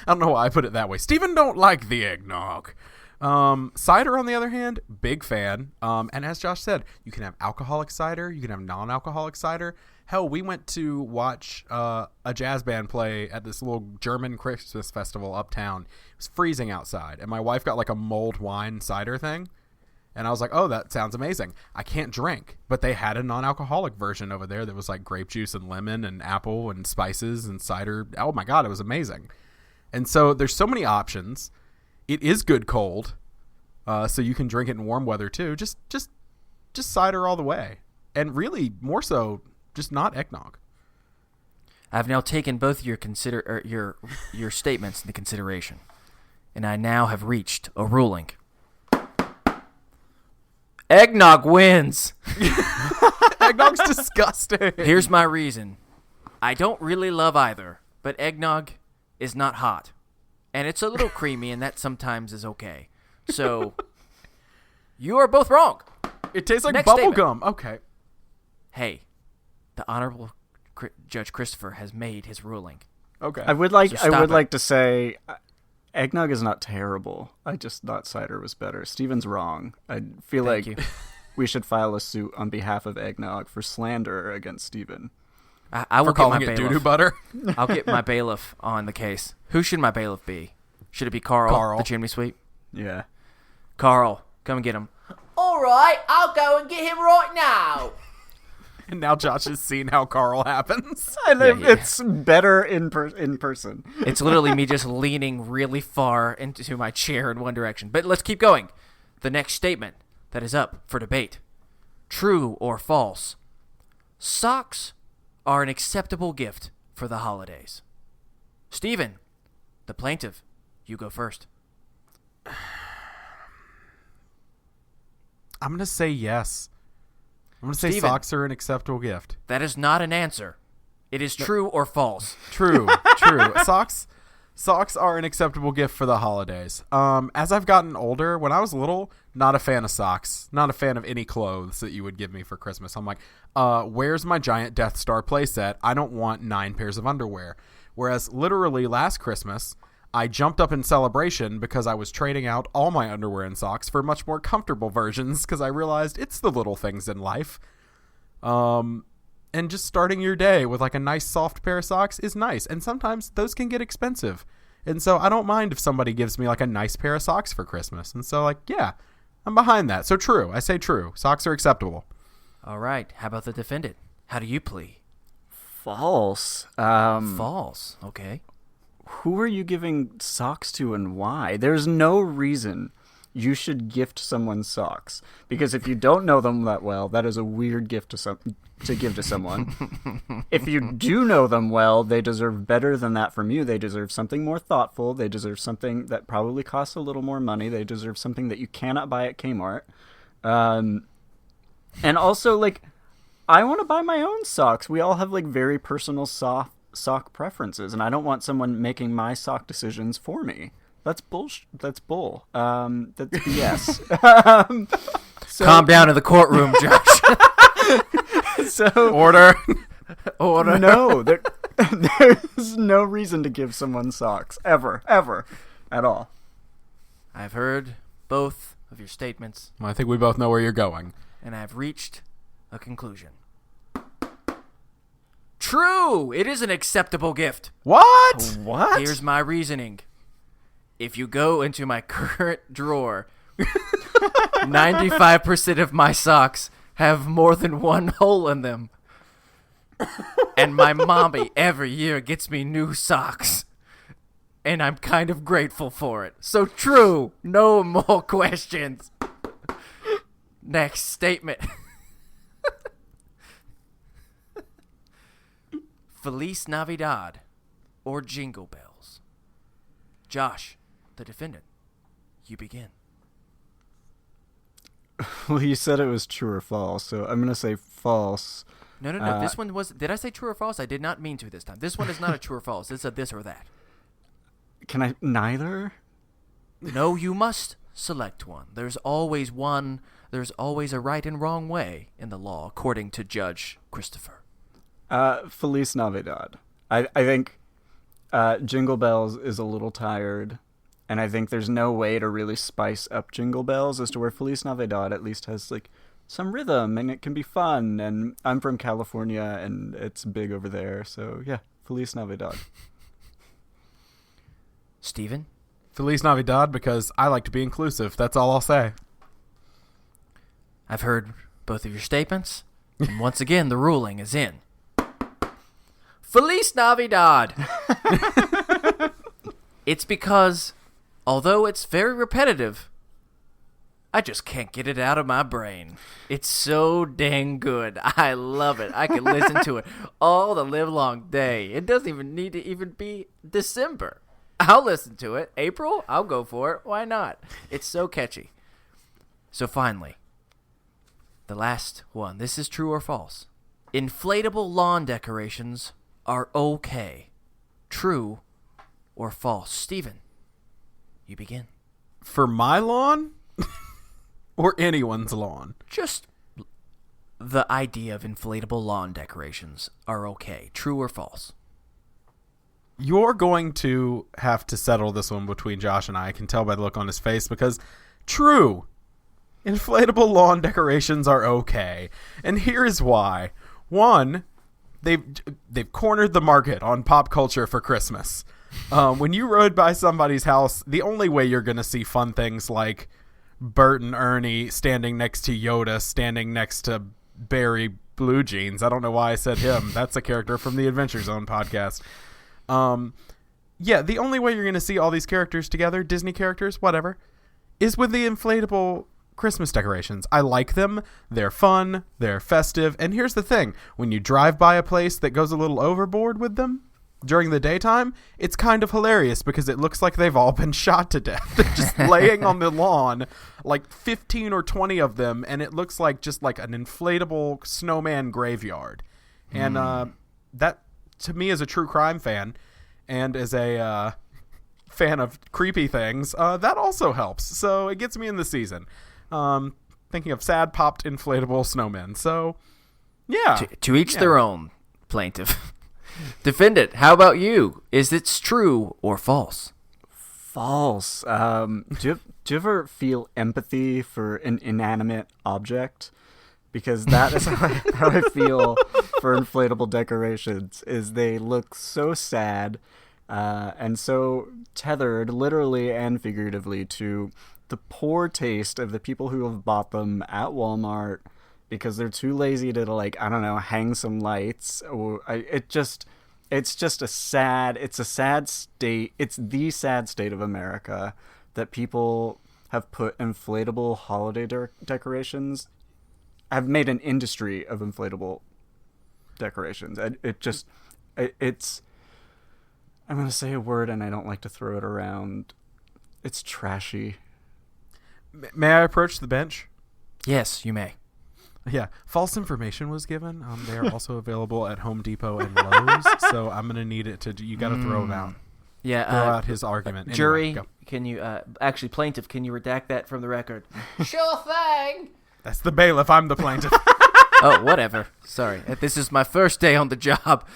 I don't know why I put it that way. Steven don't like the eggnog. Cider, on the other hand, big fan. And as Josh said, you can have alcoholic cider. You can have non-alcoholic cider. Hell, we went to watch a jazz band play at this little German Christmas festival uptown. It was freezing outside, and my wife got like a mulled wine cider thing. And I was like, oh, that sounds amazing. I can't drink, but they had a non-alcoholic version over there that was like grape juice and lemon and apple and spices and cider. Oh my God, it was amazing. And so there's so many options. It is good cold, so you can drink it in warm weather too. Just cider all the way, and really more so, just not eggnog. I've now taken both your your statements into consideration, and I now have reached a ruling. Eggnog wins. Eggnog's disgusting. Here's my reason. I don't really love either, but eggnog is not hot. And it's a little creamy, and that sometimes is okay. So, you are both wrong. It tastes like Next bubble statement. gum. Okay. Hey, the Honorable Judge Christopher has made his ruling. Okay. I would like to say, eggnog is not terrible. I just thought cider was better. Steven's wrong. I feel Thank like you. we should file a suit on behalf of eggnog for slander against Steven. I will For calling get my it bailiff. doo-doo butter? I'll get my bailiff on the case. Who should my bailiff be? Should it be Carl. The chimney sweep? Yeah. Carl, come and get him. All right, I'll go and get him right now. And now Josh has seen how Carl happens. It's better in person. It's literally me just leaning really far into my chair in one direction. But let's keep going. The next statement that is up for debate. True or false? Socks are an acceptable gift for the holidays? Steven, the plaintiff, you go first. I'm going to say yes. I'm going to say Steven, socks are an acceptable gift. that is not an answer. It is true or false. True. Socks are an acceptable gift for the holidays. As I've gotten older, when I was little, not a fan of socks. Not a fan of any clothes that you would give me for Christmas. I'm like, where's my giant Death Star playset? I don't want 9 pairs of underwear. Whereas literally last Christmas, I jumped up in celebration because I was trading out all my underwear and socks for much more comfortable versions because I realized it's the little things in life. And just starting your day with like a nice soft pair of socks is nice. And sometimes those can get expensive. And so I don't mind if somebody gives me like a nice pair of socks for Christmas. And so like, yeah, I'm behind that. So true. I say true. Socks are acceptable. All right. How about the defendant? How do you plea? False. False. Okay. Who are you giving socks to and why? There's no reason you should gift someone socks, because if you don't know them that well, that is a weird gift to give to someone. If you do know them well, they deserve better than that from you. They deserve something more thoughtful. They deserve something that probably costs a little more money. They deserve something that you cannot buy at Kmart. And also, like, I want to buy my own socks. We all have like very personal sock preferences, and I don't want someone making my sock decisions for me. That's bullshit. That's bull. That's BS. Calm down in the courtroom, Josh. So Order. no, there's no reason to give someone socks ever, at all. I've heard both of your statements, Well, I think we both know where you're going. and I've reached a conclusion. True! It is an acceptable gift. What? What? Here's my reasoning. If you go into my current drawer, 95% of my socks have more than one hole in them. And my mommy every year gets me new socks. And I'm kind of grateful for it. So true. No more questions. Next statement. Feliz Navidad or Jingle Bells. Josh, the defendant, you begin. Well, you said it was true or false, so I'm gonna say false. No. This one was. Did I say true or false? I did not mean to this time. This one is not a true or false. It's a this or that. Can I neither? No, you must select one. There's always one. There's always a right and wrong way in the law, according to Judge Christopher. Feliz Navidad. I think Jingle Bells is a little tired, and I think there's no way to really spice up Jingle Bells as to where Feliz Navidad at least has like some rhythm and it can be fun. And I'm from California and it's big over there, so yeah, Feliz Navidad. Steven? Feliz Navidad, because I like to be inclusive. That's all I'll say. I've heard both of your statements, and once again, the ruling is in. Feliz Navidad! It's because, although it's very repetitive, I just can't get it out of my brain. It's so dang good. I love it. I can listen to it all the live long day. It doesn't even need to even be December. I'll listen to it. April, I'll go for it. Why not? It's so catchy. So finally, the last one. This is true or false. Inflatable lawn decorations are okay. True or false? Steven, you begin. For my lawn? Or anyone's lawn? Just the idea of inflatable lawn decorations are okay. True or false? You're going to have to settle this one between Josh and I can tell by the look on his face, because true, inflatable lawn decorations are okay. And here's why. One, they've cornered the market on pop culture for Christmas. When you rode by somebody's house, the only way you're going to see fun things like Bert and Ernie standing next to Yoda, standing next to Barry Blue Jeans. I don't know why I said him. That's a character from the Adventure Zone podcast. Yeah, the only way you're going to see all these characters together, Disney characters, whatever, is with the inflatable Christmas decorations. I like them. They're fun. They're festive. And here's the thing. When you drive by a place that goes a little overboard with them during the daytime, it's kind of hilarious because it looks like they've all been shot to death. They're just laying on the lawn, like 15 or 20 of them, and it looks like just like an inflatable snowman graveyard. And that, to me, as a true crime fan and as a fan of creepy things, that also helps. So it gets me in the season. Thinking of sad popped inflatable snowmen. So, yeah. To each their own, plaintiff. Defendant, how about you? Is it true or false? False. Do you ever feel empathy for an inanimate object? Because that is how I feel for inflatable decorations. Is they look so sad and so tethered, literally and figuratively, to the poor taste of the people who have bought them at Walmart because they're too lazy to, like, I don't know, hang some lights. It's just a sad state. It's the sad state of America that people have put inflatable holiday decorations, have made an industry of inflatable decorations. It's, I'm going to say a word and I don't like to throw it around. It's trashy. May I approach the bench? Yes, you may. Yeah, false information was given. They are also available at Home Depot and Lowe's, so I'm going to need it to... You got to throw it out. Yeah, throw out his argument. Jury, anyway, can you... actually, plaintiff, can you redact that from the record? Sure thing. That's the bailiff. I'm the plaintiff. Oh, whatever. Sorry. This is my first day on the job.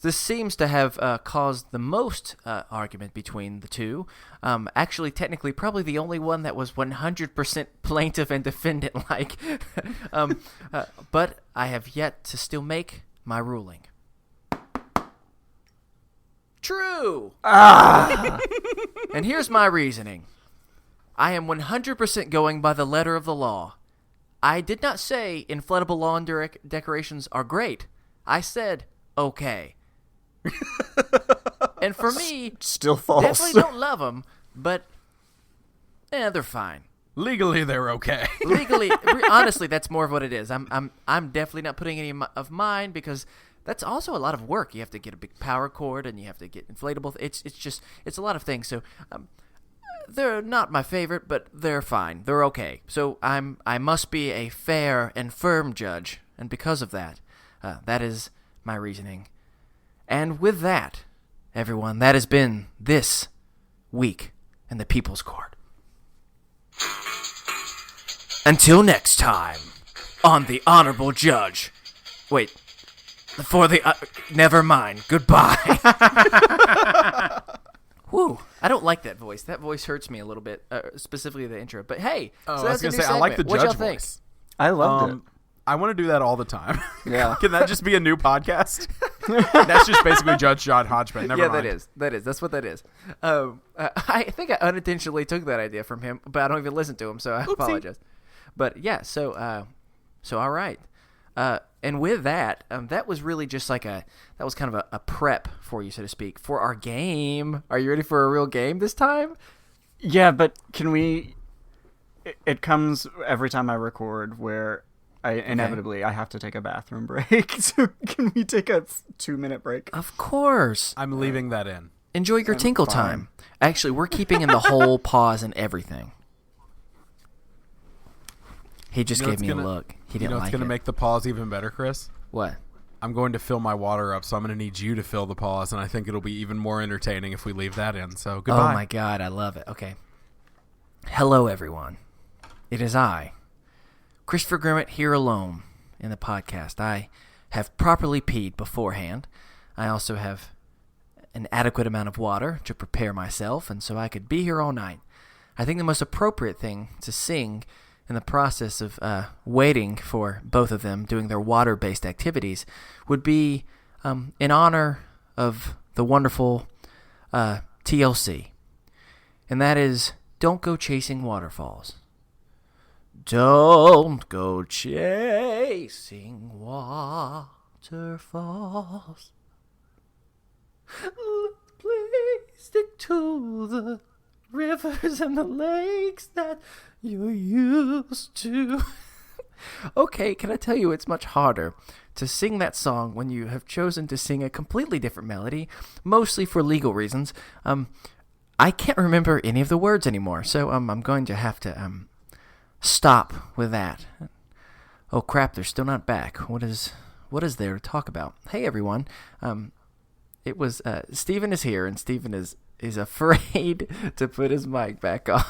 This seems to have caused the most argument between the two. Actually, technically, probably the only one that was 100% plaintiff and defendant-like. But I have yet to still make my ruling. True! And here's my reasoning. I am 100% going by the letter of the law. I did not say inflatable lawn decorations are great. I said, okay. And for me, still false. Definitely don't love them, but they're fine. Legally, they're okay. Legally, honestly, that's more of what it is. I'm definitely not putting any of mine because that's also a lot of work. You have to get a big power cord and you have to get inflatable. It's a lot of things. So they're not my favorite, but they're fine. They're okay. So I must be a fair and firm judge, and because of that, that is my reasoning. And with that, everyone, that has been this week in the People's Court. Until next time, on the Honorable Judge. Wait, for the... never mind. Goodbye. Whew. I don't like that voice. That voice hurts me a little bit, specifically the intro. But hey, so that's a new segment. I like the What y'all judge think? voice. I loved it. I want to do that all the time. Yeah. Can that just be a new podcast? That's just basically Judge John Hodgman. Never mind. That is. That's what that is. I think I unintentionally took that idea from him, but I don't even listen to him, so I apologize. But yeah, so all right. And with that, that was really just like that was kind of a prep for you, so to speak, for our game. Are you ready for a real game this time? Yeah, but can we... It comes every time I record where inevitably I have to take a bathroom break. So can we take a 2-minute break? Of course. I'm leaving that in. Enjoy your tinkle time. Actually, we're keeping in the whole pause and everything. He just gave me a look. He didn't like it. You know what's going to make the pause even better, Chris? What? I'm going to fill my water up, so I'm going to need you to fill the pause, and I think it'll be even more entertaining if we leave that in. So, goodbye. Oh, my God. I love it. Okay. Hello, everyone. It is I, Christopher Grimmett, here alone in the podcast. I have properly peed beforehand. I also have an adequate amount of water to prepare myself, and so I could be here all night. I think the most appropriate thing to sing in the process of waiting for both of them doing their water-based activities would be in honor of the wonderful TLC. And that is, don't go chasing waterfalls. Don't go chasing waterfalls. Please stick to the river. rivers and the lakes that you're used to. Okay, can I tell you it's much harder to sing that song when you have chosen to sing a completely different melody, mostly for legal reasons. I can't remember any of the words anymore, so I'm going to have to stop with that. Oh crap, they're still not back. What is there to talk about? Hey everyone. It was Steven is here, and Steven is afraid to put his mic back on.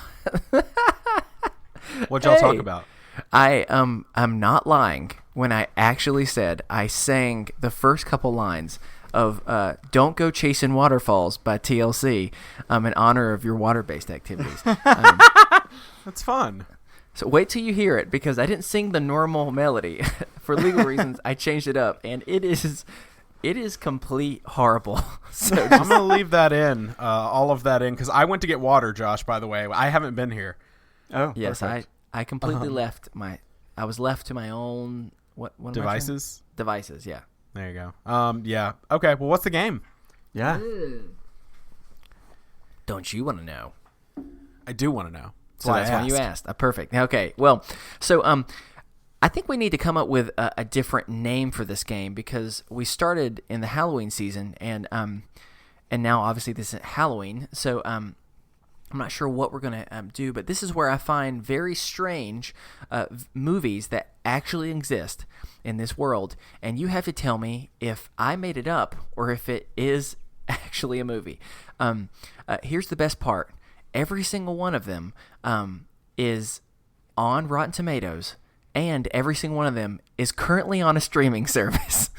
What'd y'all talk about? I'm not lying when I actually said I sang the first couple lines of Don't Go Chasing Waterfalls by TLC in honor of your water-based activities. That's fun. So wait till you hear it, because I didn't sing the normal melody. For legal reasons, I changed it up, and it is complete horrible. So I'm going to leave that in, all of that in, because I went to get water, Josh, by the way. I haven't been here. Oh, yes, perfect. I completely I was left to my own what Devices? Devices, yeah. There you go. Yeah. Okay, well, what's the game? Yeah. Don't you want to know? I do want to know. So that's why you asked. Perfect. Okay. Well, so I think we need to come up with a different name for this game, because we started in the Halloween season, and now obviously this is Halloween. So I'm not sure what we're going to do, but this is where I find very strange movies that actually exist in this world, and you have to tell me if I made it up or if it is actually a movie. Here's the best part. Every single one of them is on Rotten Tomatoes, and every single one of them is currently on a streaming service.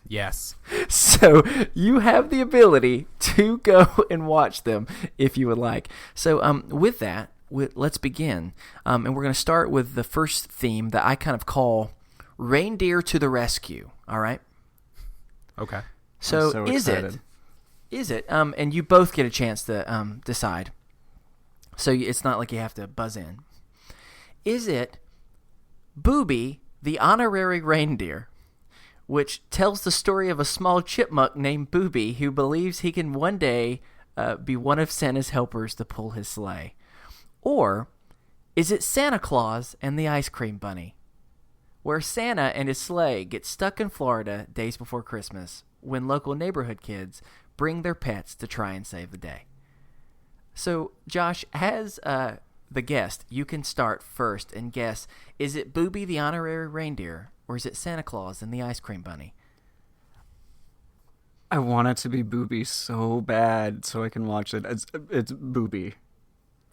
Yes. So you have the ability to go and watch them if you would like. So with that, let's begin. And we're going to start with the first theme that I kind of call Reindeer to the Rescue. All right? Okay. So is it? And you both get a chance to decide. So it's not like you have to buzz in. Is it Booby, the Honorary Reindeer, which tells the story of a small chipmunk named Booby who believes he can one day be one of Santa's helpers to pull his sleigh? Or is it Santa Claus and the Ice Cream Bunny, where Santa and his sleigh get stuck in Florida days before Christmas when local neighborhood kids bring their pets to try and save the day? So, Josh, as the guest, you can start first and guess, is it Booby the Honorary Reindeer, or is it Santa Claus and the Ice Cream Bunny? I want it to be Booby so bad so I can watch it. It's Booby.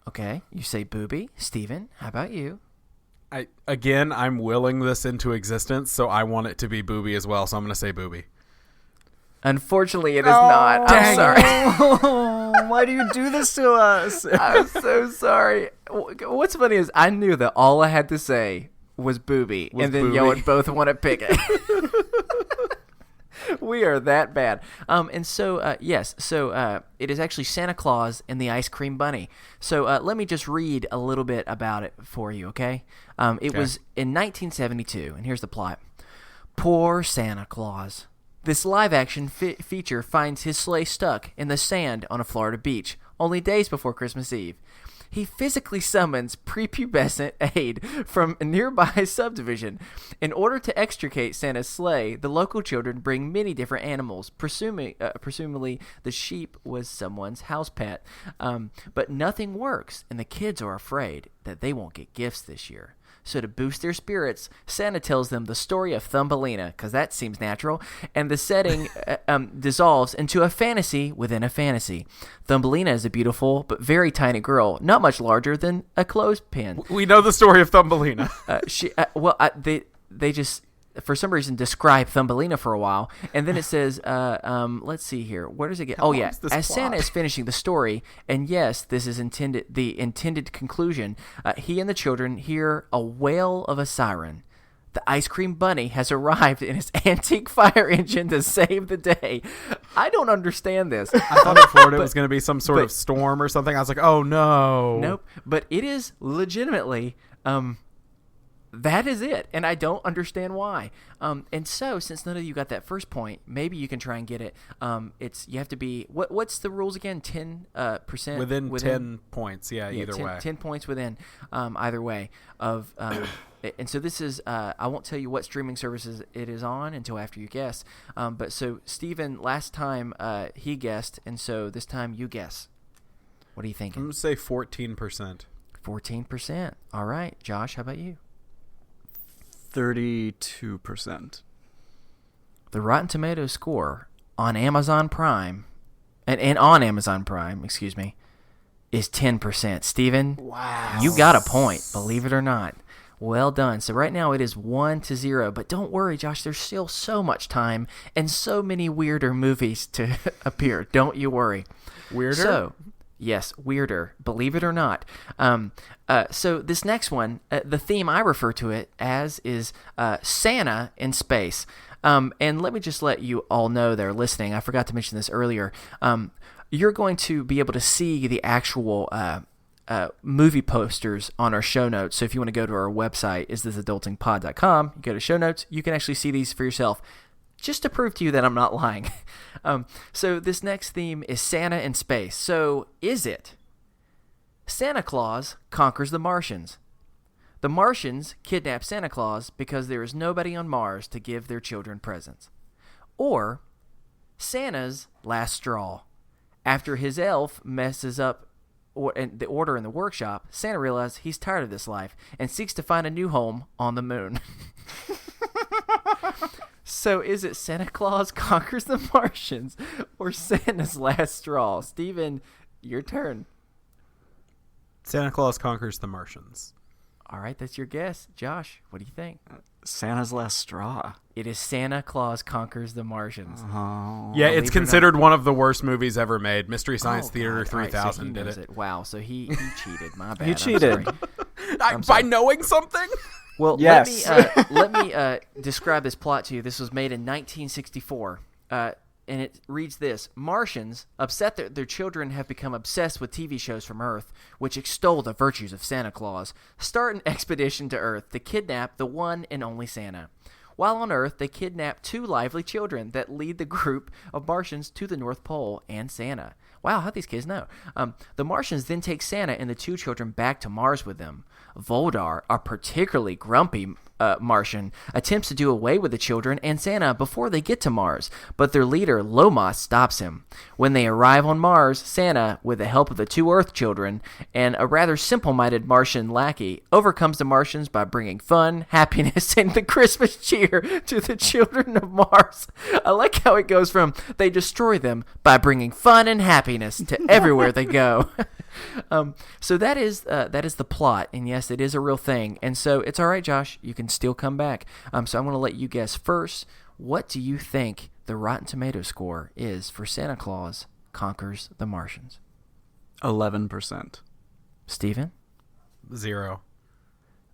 Okay, you say Booby. Steven, how about you? I'm willing this into existence, so I want it to be Booby as well, so I'm going to say Booby. Unfortunately, it is not. I'm sorry. Why do you do this to us? I'm so sorry. What's funny is I knew that all I had to say was Booby, and then y'all would both want to pick it. We are that bad. And so, yes, so it is actually Santa Claus and the Ice Cream Bunny. So let me just read a little bit about it for you, okay? It was in 1972, and here's the plot. Poor Santa Claus. This live-action feature finds his sleigh stuck in the sand on a Florida beach, only days before Christmas Eve. He physically summons prepubescent aid from a nearby subdivision. In order to extricate Santa's sleigh, the local children bring many different animals. Presumably, the sheep was someone's house pet. But nothing works, and the kids are afraid that they won't get gifts this year. So to boost their spirits, Santa tells them the story of Thumbelina, because that seems natural, and the setting dissolves into a fantasy within a fantasy. Thumbelina is a beautiful but very tiny girl, not much larger than a clothespin. We know the story of Thumbelina. They just, for some reason, describe Thumbelina for a while, and then it says, let's see here, where does it get? As Santa is finishing the story, and yes, this is the intended conclusion, he and the children hear a wail of a siren. The Ice Cream Bunny has arrived in his antique fire engine to save the day. I don't understand this. I thought in Florida it was going to be some sort of storm or something. I was like, oh no. Nope, but it is legitimately... that is it, and I don't understand why. And so, since none of you got that first point, maybe you can try and get it. You have to be what's the rules again? 10% within 10 points. Yeah, either 10, way. 10 points within either way of. And so this is. I won't tell you what streaming services it is on until after you guess. But so Steven, last time he guessed, and so this time you guess. What are you thinking? I'm gonna say 14%. 14%. All right, Josh. How about you? 32%. The Rotten Tomatoes score on Amazon Prime, and on Amazon Prime, excuse me, is 10%. Steven, Wow. you got a point, believe it or not. Well done. So right now it is 1-0, but don't worry, Josh, there's still so much time and so many weirder movies to appear. Don't you worry. Weirder? So, yes, weirder, believe it or not. So this next one, the theme I refer to it as is Santa in space. And let me just let you all know that are listening, I forgot to mention this earlier, you're going to be able to see the actual movie posters on our show notes. So if you want to go to our website, isthisadultingpod.com, you go to show notes, you can actually see these for yourself. Just to prove to you that I'm not lying. So this next theme is Santa in space. So is it Santa Claus conquers the Martians? The Martians kidnap Santa Claus because there is nobody on Mars to give their children presents. Or Santa's last straw. After his elf messes up the order in the workshop, Santa realizes he's tired of this life and seeks to find a new home on the moon. So is it Santa Claus conquers the Martians or Santa's last straw? Steven, your turn. Santa Claus conquers the Martians. All right, that's your guess. Josh, what do you think? Santa's last straw. It is Santa Claus conquers the Martians. Oh. Yeah, Believe it's it or considered one of the worst movies ever made. Mystery Science Oh, Theater God. All right, 3000 so he did knows it. Wow, so he cheated. My bad. He I'm cheated. sorry. By knowing something? Well, Yes. let me describe this plot to you. This was made in 1964, and it reads this. Martians, upset that their children have become obsessed with TV shows from Earth, which extol the virtues of Santa Claus, start an expedition to Earth to kidnap the one and only Santa. While on Earth, they kidnap 2 lively children that lead the group of Martians to the North Pole and Santa. Wow, how'd these kids know? The Martians then take Santa and the 2 children back to Mars with them. Voldar, a particularly grumpy Martian, attempts to do away with the children and Santa before they get to Mars, but their leader, Lomos, stops him. When they arrive on Mars, Santa, with the help of the 2 Earth children and a rather simple-minded Martian lackey, overcomes the Martians by bringing fun, happiness, and the Christmas cheer to the children of Mars. I like how it goes from they destroy them by bringing fun and happiness to everywhere they go. So that is the plot, and yes, it is a real thing. And so it's all right, Josh. You can still come back. So I'm going to let you guess first. What do you think the Rotten Tomatoes score is for Santa Claus Conquers the Martians? 11%. Steven? 0.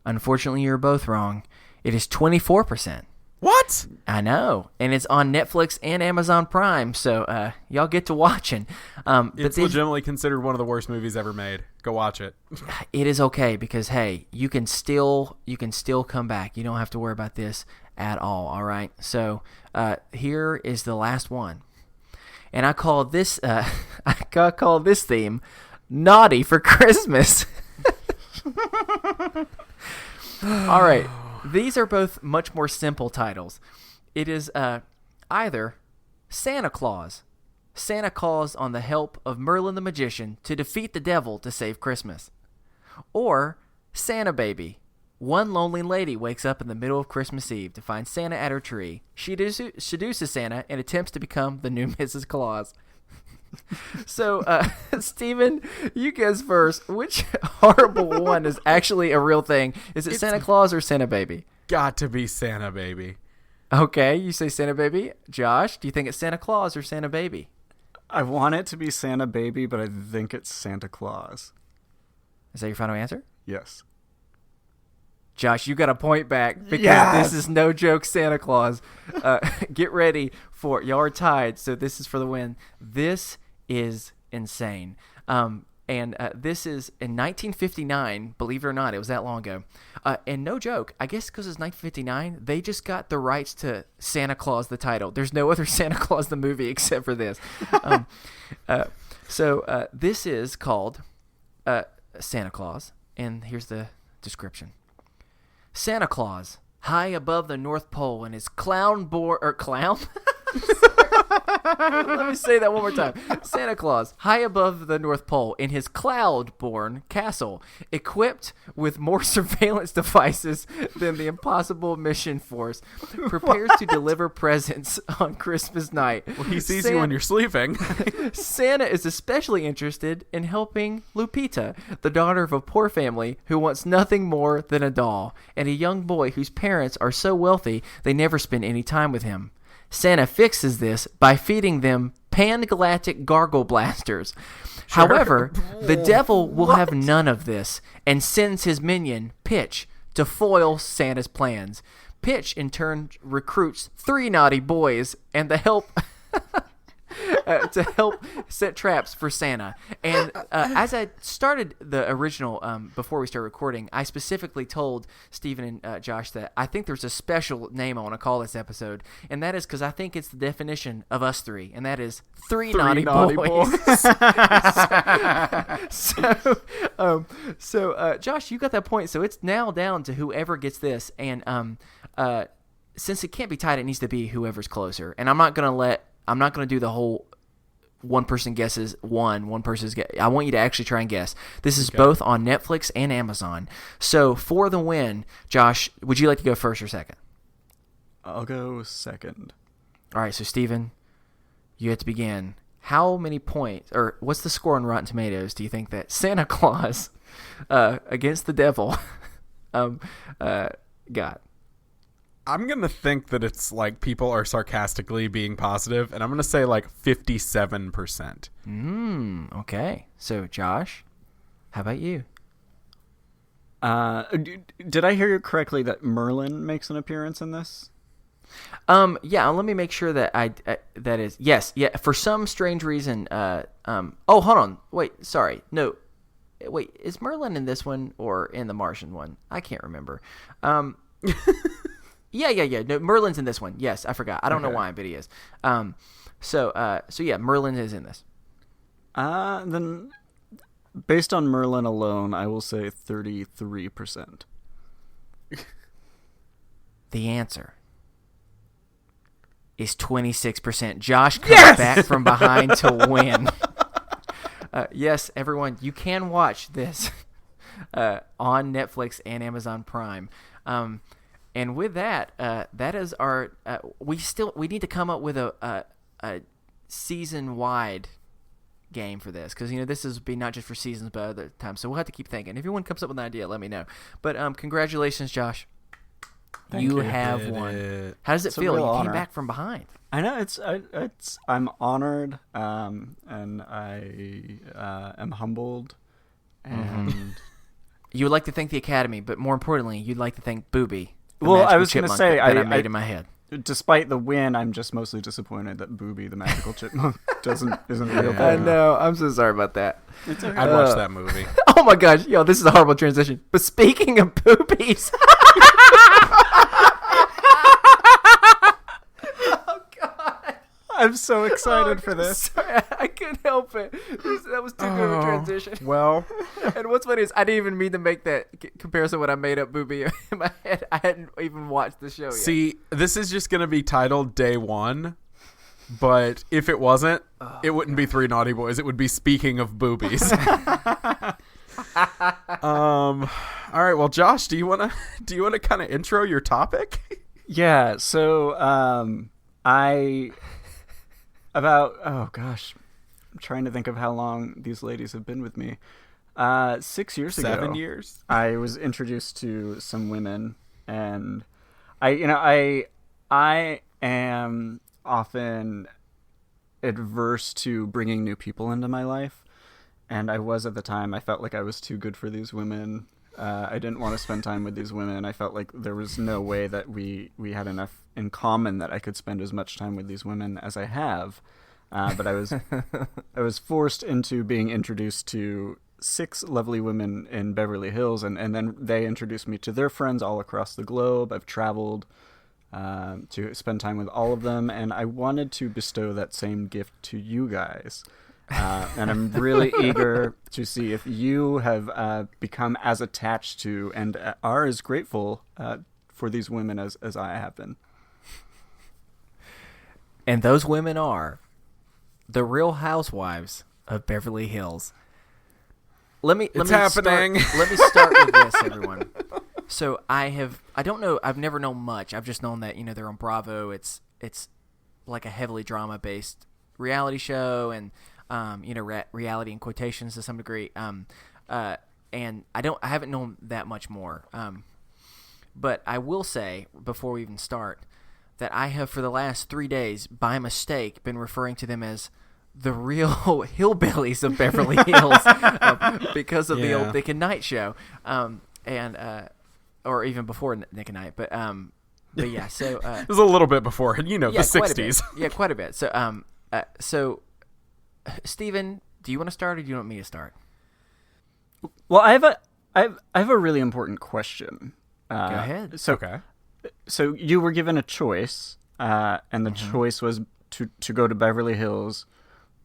Unfortunately, you're both wrong. It is 24%. What? I know, and it's on Netflix and Amazon Prime, so y'all get to watching. It's legitimately considered one of the worst movies ever made. Go watch it. It is okay because hey, you can still come back. You don't have to worry about this at all. All right. So here is the last one, and I call this theme "Naughty for Christmas." All right. These are both much more simple titles. It is either Santa Claus. Santa calls on the help of Merlin the Magician to defeat the devil to save Christmas. Or Santa Baby. One lonely lady wakes up in the middle of Christmas Eve to find Santa at her tree. She seduces Santa and attempts to become the new Mrs. Claus. So, Steven, you guess first. Which horrible one is actually a real thing? Is it Santa Claus or Santa Baby? Got to be Santa Baby. Okay, you say Santa Baby. Josh, do you think it's Santa Claus or Santa Baby? I want it to be Santa Baby, but I think it's Santa Claus. Is that your final answer? Yes. Josh, you got a point back because Yes! This is no joke Santa Claus. Get ready for y'all are tied, so this is for the win. This is insane. And And this is in 1959, believe it or not, it was that long ago. And no joke, I guess because it's 1959, they just got the rights to Santa Claus, the title. There's no other Santa Claus the movie except for this. So this is called Santa Claus, and here's the description. Santa Claus, high above the North Pole in his clown? Let me say that one more time. Santa Claus, high above the North Pole in his cloud-born castle, equipped with more surveillance devices than the Impossible Mission Force, prepares to deliver presents on Christmas night. Well, he sees you when you're sleeping. Santa is especially interested in helping Lupita, the daughter of a poor family who wants nothing more than a doll, and a young boy whose parents are so wealthy they never spend any time with him. Santa fixes this by feeding them pan-galactic gargle blasters. Sure. However, the devil will have none of this and sends his minion, Pitch, to foil Santa's plans. Pitch, in turn, recruits 3 naughty boys and to help set traps for Santa. And as I started the original, before we started recording, I specifically told Stephen and Josh that I think there's a special name I want to call this episode, and that is because I think it's the definition of us three, and that is three naughty boys. So Josh, you got that point. So it's now down to whoever gets this, and since it can't be tied, it needs to be whoever's closer. And I'm not gonna do the whole one person guesses one person's guess. I want you to actually try and guess. This is both on Netflix and Amazon. So for the win, Josh, would you like to go first or second? I'll go second. All right, so Steven, you have to begin. How many points, or what's the score on Rotten Tomatoes, do you think that Santa Claus against the devil got? I'm going to think that it's like people are sarcastically being positive, and I'm going to say like 57%. Okay. So, Josh, how about you? Did I hear you correctly that Merlin makes an appearance in this? Yeah, let me make sure that that is, yes, yeah, for some strange reason, oh, hold on, wait, sorry, no, wait, is Merlin in this one or in the Martian one? I can't remember. Yeah. No, Merlin's in this one. Yes, I forgot. I don't know why, but he is. So yeah, Merlin is in this. Then, based on Merlin alone, I will say 33%. The answer is 26%. Josh comes back from behind to win. Yes, everyone, you can watch this on Netflix and Amazon Prime. And with that, that is our. We need to come up with a season-wide game for this, because this is be not just for seasons but other times. So we'll have to keep thinking. If anyone comes up with an idea, let me know. But congratulations, Josh. You have won. How does it feel? You came back from behind. I know I'm honored, and I am humbled, and you would like to thank the Academy, but more importantly, you'd like to thank Booby. Well, I was going to say I made in my head. Despite the win, I'm just mostly disappointed that Booby, the magical chipmunk, isn't real. I know. I'm so sorry about that. It's okay. I'd watch that movie. Oh my gosh, this is a horrible transition. But speaking of boobies. I'm so excited for this. Sorry, I couldn't help it. That was too good of a transition. Well, and what's funny is I didn't even mean to make that comparison when I made up Booby in my head. I hadn't even watched the show yet. See, this is just going to be titled Day One, but if it wasn't, it wouldn't be Three Naughty Boys. It would be Speaking of Boobies. All right. Well, Josh, do you want to kind of intro your topic? Yeah. So, oh gosh, I'm trying to think of how long these ladies have been with me. 6 years ago. 7 years? I was introduced to some women, and I am often adverse to bringing new people into my life, and I was at the time. I felt like I was too good for these women. I didn't want to spend time with these women. I felt like there was no way that we had enough in common that I could spend as much time with these women as I have. but I was forced into being introduced to 6 lovely women in Beverly Hills, and then they introduced me to their friends all across the globe. I've traveled to spend time with all of them, and I wanted to bestow that same gift to you guys. And I'm really eager to see if you have become as attached to and are as grateful for these women as I have been. And those women are the Real Housewives of Beverly Hills. Let me start with this, everyone. So I've never known much. I've just known that, they're on Bravo. It's like a heavily drama based reality show, and reality in quotations to some degree. And I haven't known that much more. But I will say before we even start that I have for the last 3 days by mistake been referring to them as the real hillbillies of Beverly Hills because of the old Nick and Night show, or even before Nick and Night. But yeah, so it was a little bit before, the '60s. Yeah, quite a bit. So Steven, do you want to start, or do you want me to start? Well, I have a really important question. Go ahead. So you were given a choice, and the choice was to go to Beverly Hills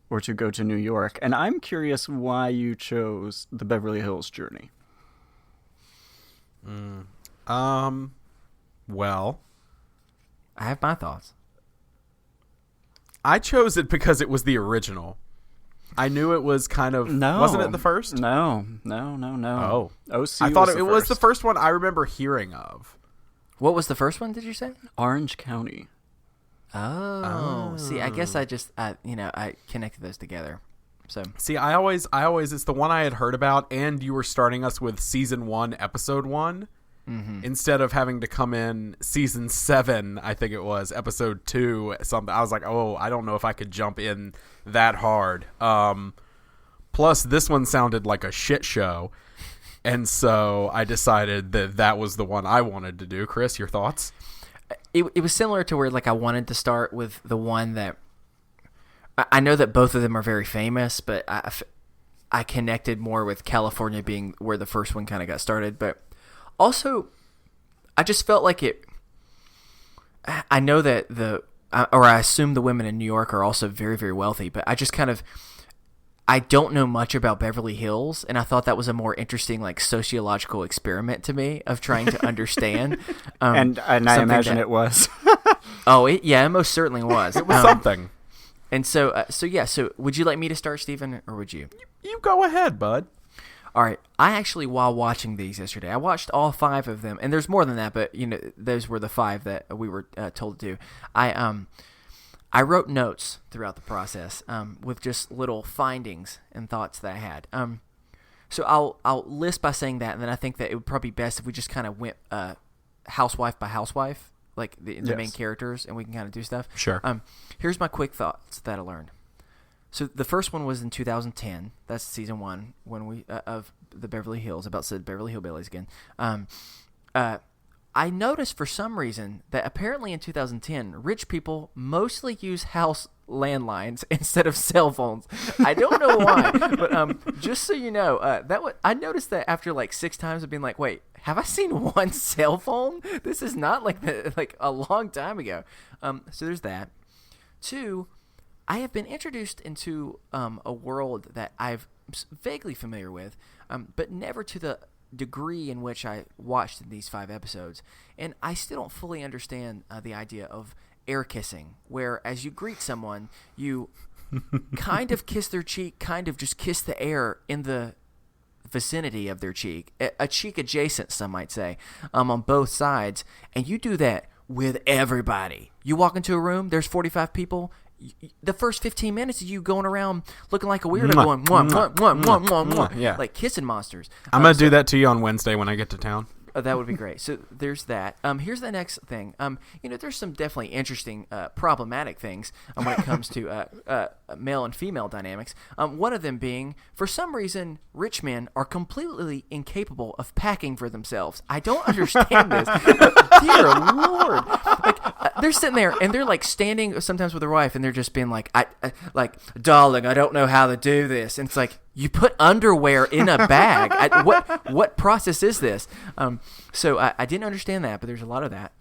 or to go to New York. And I'm curious why you chose the Beverly Hills journey. Well, I have my thoughts. I chose it because it was the original. I knew it was kind of... No. Wasn't it the first? No. Oh. OC I thought was it was the first one I remember hearing of. What was the first one, did you say? Orange County. Oh. See, I guess I just, I connected those together. So see, I always, it's the one I had heard about, and you were starting us with season 1, episode 1, instead of having to come in season 7, I think it was, episode 2, something. I was like, oh, I don't know if I could jump in that hard. Plus, this one sounded like a shit show, and so I decided that was the one I wanted to do. Chris, your thoughts? It was similar to where, I wanted to start with the one that I know that both of them are very famous, but I connected more with California being where the first one kind of got started. But also, I just felt like it. I know that I assume the women in New York are also very, very wealthy, but I just I don't know much about Beverly Hills, and I thought that was a more interesting, sociological experiment to me of trying to understand. And I imagine it was. It most certainly was. It was something. And so would you like me to start, Stephen, or would you? You go ahead, bud. All right. I actually, while watching these yesterday, I watched all 5 of them, and there's more than that, but those were the 5 that we were told to do. I wrote notes throughout the process with just little findings and thoughts that I had. So I'll list by saying that, and then I think that it would probably be best if we just kind of went housewife by housewife, the main characters, and we can kind of do stuff. Sure. Here's my quick thoughts that I learned. So the first one was in 2010. That's season 1 when we of the Beverly Hills, about said Beverly Hillbillies again. I noticed for some reason that apparently in 2010, rich people mostly use house landlines instead of cell phones. I don't know why, but just so you know, I noticed that after 6 times of being like, wait, have I seen one cell phone? This is not a long time ago. So there's that. 2, I have been introduced into a world that I'm vaguely familiar with, but never to the degree in which I watched in these 5 episodes, and I still don't fully understand the idea of air kissing, where as you greet someone, you kind of kiss their cheek, kind of just kiss the air in the vicinity of their cheek, a cheek adjacent, some might say, on both sides, and you do that with everybody. You walk into a room, there's 45 people. The first 15 minutes of you going around looking like a weirdo, going mwah, mwah, mwah, mwah, mwah, mwah, yeah, like kissing monsters. I'm gonna do that to you on Wednesday when I get to town. That would be great. So there's that. Here's the next thing. There's some definitely interesting, problematic things when it comes to male and female dynamics. One of them being, for some reason, rich men are completely incapable of packing for themselves. I don't understand this. Dear Lord, they're sitting there and they're like standing sometimes with their wife and they're just being like, like, darling, I don't know how to do this. And it's like, you put underwear in a bag. What process is this? So I didn't understand that, but there's a lot of that.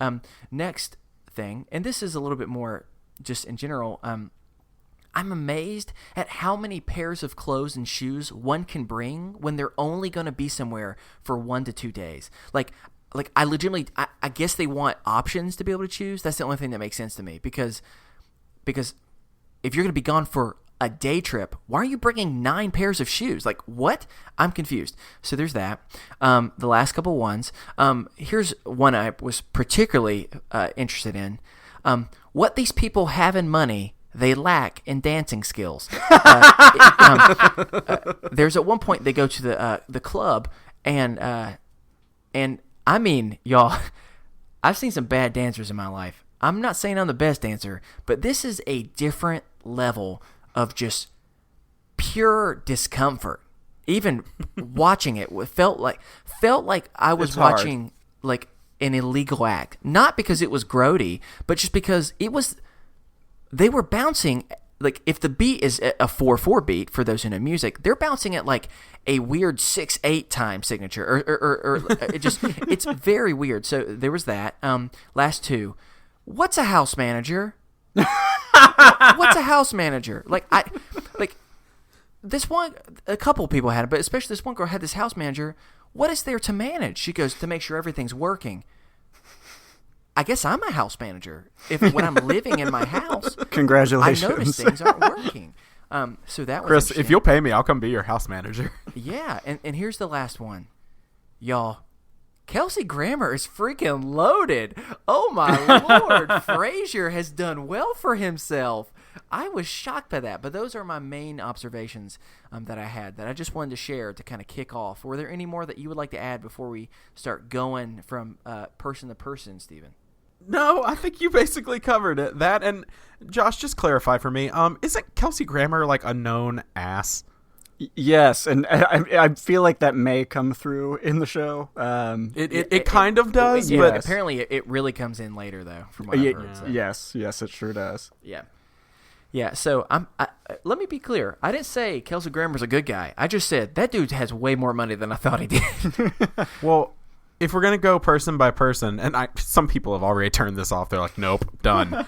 Next thing, and this is a little bit more just in general, I'm amazed at how many pairs of clothes and shoes one can bring when they're only going to be somewhere for 1 to 2 days. Like I legitimately, I guess they want options to be able to choose. That's the only thing that makes sense to me because if you're going to be gone for a day trip, why are you bringing 9 pairs of shoes? Like, what? I'm confused. So there's that. The last couple ones. Here's one I was particularly interested in. What these people have in money, they lack in dancing skills. There's at one point they go to the club and I mean, y'all, I've seen some bad dancers in my life. I'm not saying I'm the best dancer, but this is a different level of just pure discomfort. Even watching it felt like I was watching like an illegal act. Not because it was grody, but just because they were bouncing. Like, if the beat is a 4/4 beat, for those who know music, they're bouncing at like a weird 6/8 time signature, or it's very weird. So there was that. Last two. What's a house manager? What's a house manager? Like this one, a couple people had it, but especially this one girl had this house manager. What is there to manage? She goes, to make sure everything's working. I guess I'm a house manager. When I'm living in my house, congratulations, I notice things aren't working. So that was Chris, if you'll pay me, I'll come be your house manager. Yeah, and here's the last one, y'all. Kelsey Grammer is freaking loaded. Oh my Lord, Frasier has done well for himself. I was shocked by that, but those are my main observations that I had that I just wanted to share to kind of kick off. Were there any more that you would like to add before we start going from person to person, Stephen? No, I think you basically covered it. That, and Josh, just clarify for me. Isn't Kelsey Grammer like a known ass? Yes, and I feel like that may come through in the show. It kind of does, yeah, but apparently it really comes in later, though, from what I've heard. So. Yes, it sure does. Yeah. So let me be clear. I didn't say Kelsey Grammer's a good guy. I just said that dude has way more money than I thought he did. Well, if we're gonna go person by person, and some people have already turned this off. They're like, nope, done.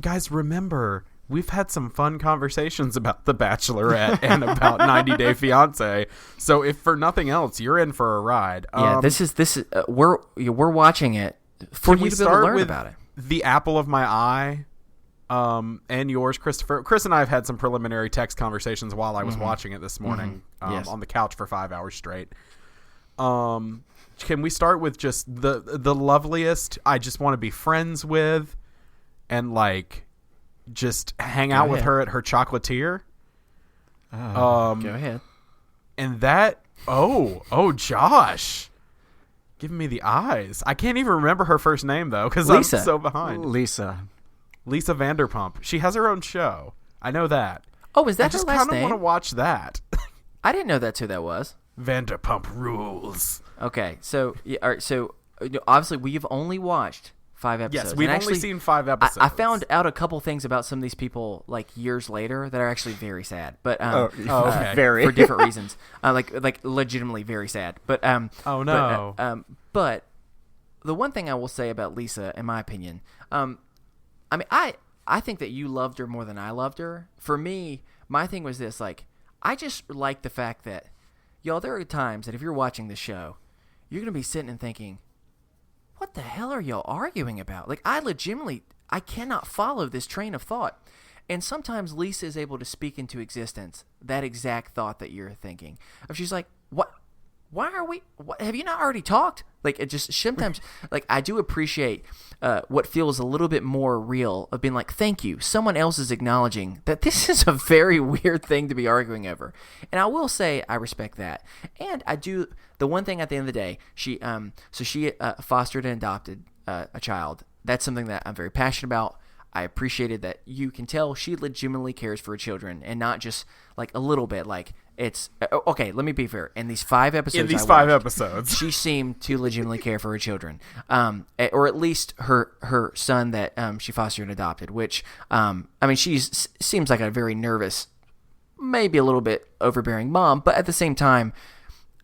Guys, remember, we've had some fun conversations about The Bachelorette and about 90 Day Fiancé. So if for nothing else, you're in for a ride. Yeah, this is we're watching it for you to be able to learn about it. The apple of my eye, and yours, Christopher. Chris and I have had some preliminary text conversations while I was watching it this morning on the couch for 5 hours straight. Can we start with just the loveliest? I just want to be friends with, and like just hang out with her at her chocolatier. Go ahead. And that Josh, giving me the eyes. I can't even remember her first name though because I'm so behind. Lisa Vanderpump. She has her own show. I know that. Oh, is that her last name? I just kind of want to watch that. I didn't know that's who that was. Vanderpump Rules. Okay, so all right, so obviously we've only watched 5 episodes. Yes, we've only seen 5 episodes. I found out a couple things about some of these people like years later that are actually very sad, but okay. Very for different reasons. Like legitimately very sad. But oh no. But the one thing I will say about Lisa, in my opinion, I mean, I think that you loved her more than I loved her. For me, my thing was this: like, I just like the fact that, y'all, there are times that if you're watching the show, you're gonna be sitting and thinking, what the hell are y'all arguing about? Like, I cannot follow this train of thought. And sometimes Lisa is able to speak into existence that exact thought that you're thinking. She's like, what? Why are we? What, have you not already talked? Like, it just sometimes, like, I do appreciate what feels a little bit more real of being like, thank you. Someone else is acknowledging that this is a very weird thing to be arguing over. And I will say I respect that. And I do, the one thing at the end of the day, she fostered and adopted a child. That's something that I'm very passionate about. I appreciated that you can tell she legitimately cares for her children and not just like a little bit, like it's okay. Let me be fair. In these 5 episodes, In these I 5 watched, episodes. she seemed to legitimately care for her children, or at least her son that she fostered and adopted. Which I mean, she seems like a very nervous, maybe a little bit overbearing mom, but at the same time,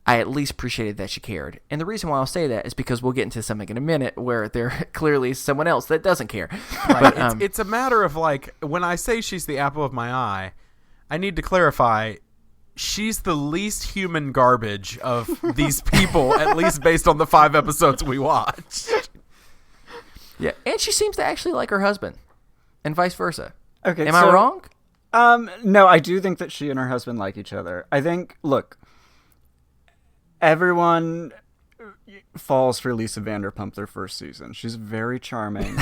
I at least appreciated that she cared. And the reason why I'll say that is because we'll get into something in a minute where there clearly is someone else that doesn't care. Right. But, It's a matter of like, when I say she's the apple of my eye, I need to clarify, she's the least human garbage of these people, at least based on the 5 episodes we watched. yeah, and she seems to actually like her husband, and vice versa. Okay, Am I wrong? No, I do think that she and her husband like each other. I think, look, everyone falls for Lisa Vanderpump their first season. She's very charming.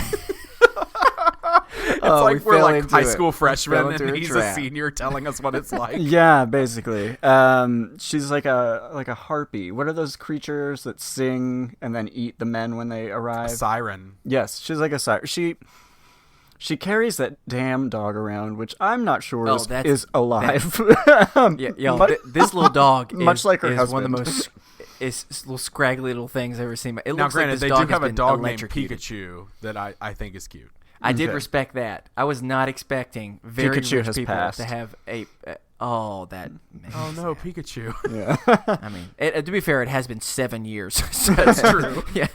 It's like we're like into high it. school We freshmen fell into and a he's trap. a senior telling us what it's like. Yeah, basically. She's like a harpy. What are those creatures that sing and then eat the men when they arrive? Siren. Yes, she's like a siren. She carries that damn dog around, which I'm not sure is alive. This little dog much is, like her is husband. one of the most little scraggly little things I've ever seen. It Now, looks granted, like they this dog do have has a been dog named electrocuted. Pikachu that I think is cute. I did Okay. respect that. I was not expecting very Pikachu rich has people passed. to have a. That. Makes Oh me no, sad. Pikachu. Yeah. I mean, to be fair, it has been 7 years. So That's true. Yeah.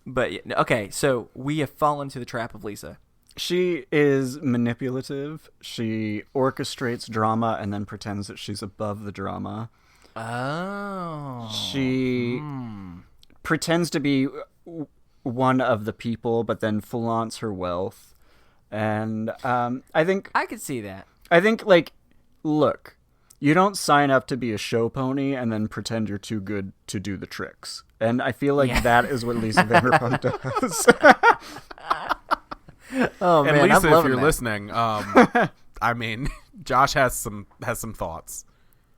But yeah, okay, so we have fallen to the trap of Lisa. She is manipulative. She orchestrates drama and then pretends that she's above the drama. Oh. She pretends to be one of the people, but then flaunts her wealth. And I think, I could see that. like, look, you don't sign up to be a show pony and then pretend you're too good to do the tricks. And I feel like Yeah. that is what Lisa Vanderpump does. Oh And man, Lisa, I'm if loving you're that. listening, I mean, Josh has some thoughts.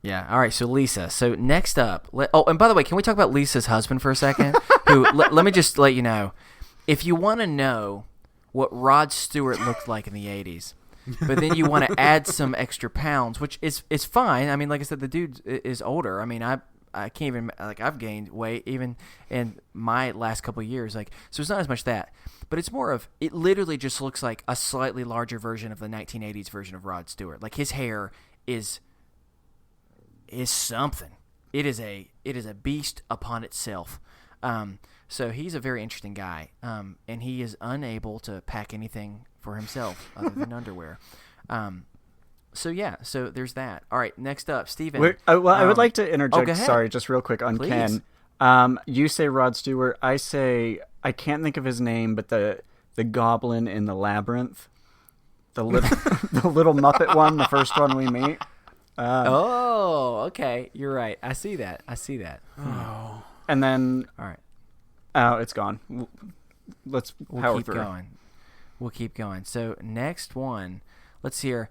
Yeah. All right. So Lisa. So next up. And by the way, can we talk about Lisa's husband for a second? Who? Let me just let you know, if you want to know what Rod Stewart looked like in the '80s, but then you want to add some extra pounds, which is fine. I mean, like I said, the dude is older. I mean, I can't even I've gained weight even in my last couple of years. So it's not as much that, but it's more of it. Literally, just looks like a slightly larger version of the 1980s version of Rod Stewart. Like his hair is something. It is a beast upon itself. So he's a very interesting guy, and he is unable to pack anything for himself other than underwear. So there's that. All right, next up, Steven. Wait, I would like to interject. go ahead. Sorry, just real quick on Please. Ken. You say Rod Stewart. I say I can't think of his name, but the goblin in the labyrinth, the little Muppet one, the first one we meet. Oh, okay. You're right. I see that. And then All right. it's gone. Let's We'll power keep through. going. We'll keep going. So next one, let's hear.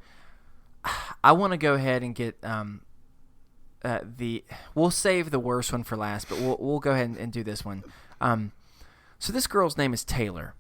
I want to go ahead and get We'll save the worst one for last, but we'll go ahead and do this one. So this girl's name is Taylor,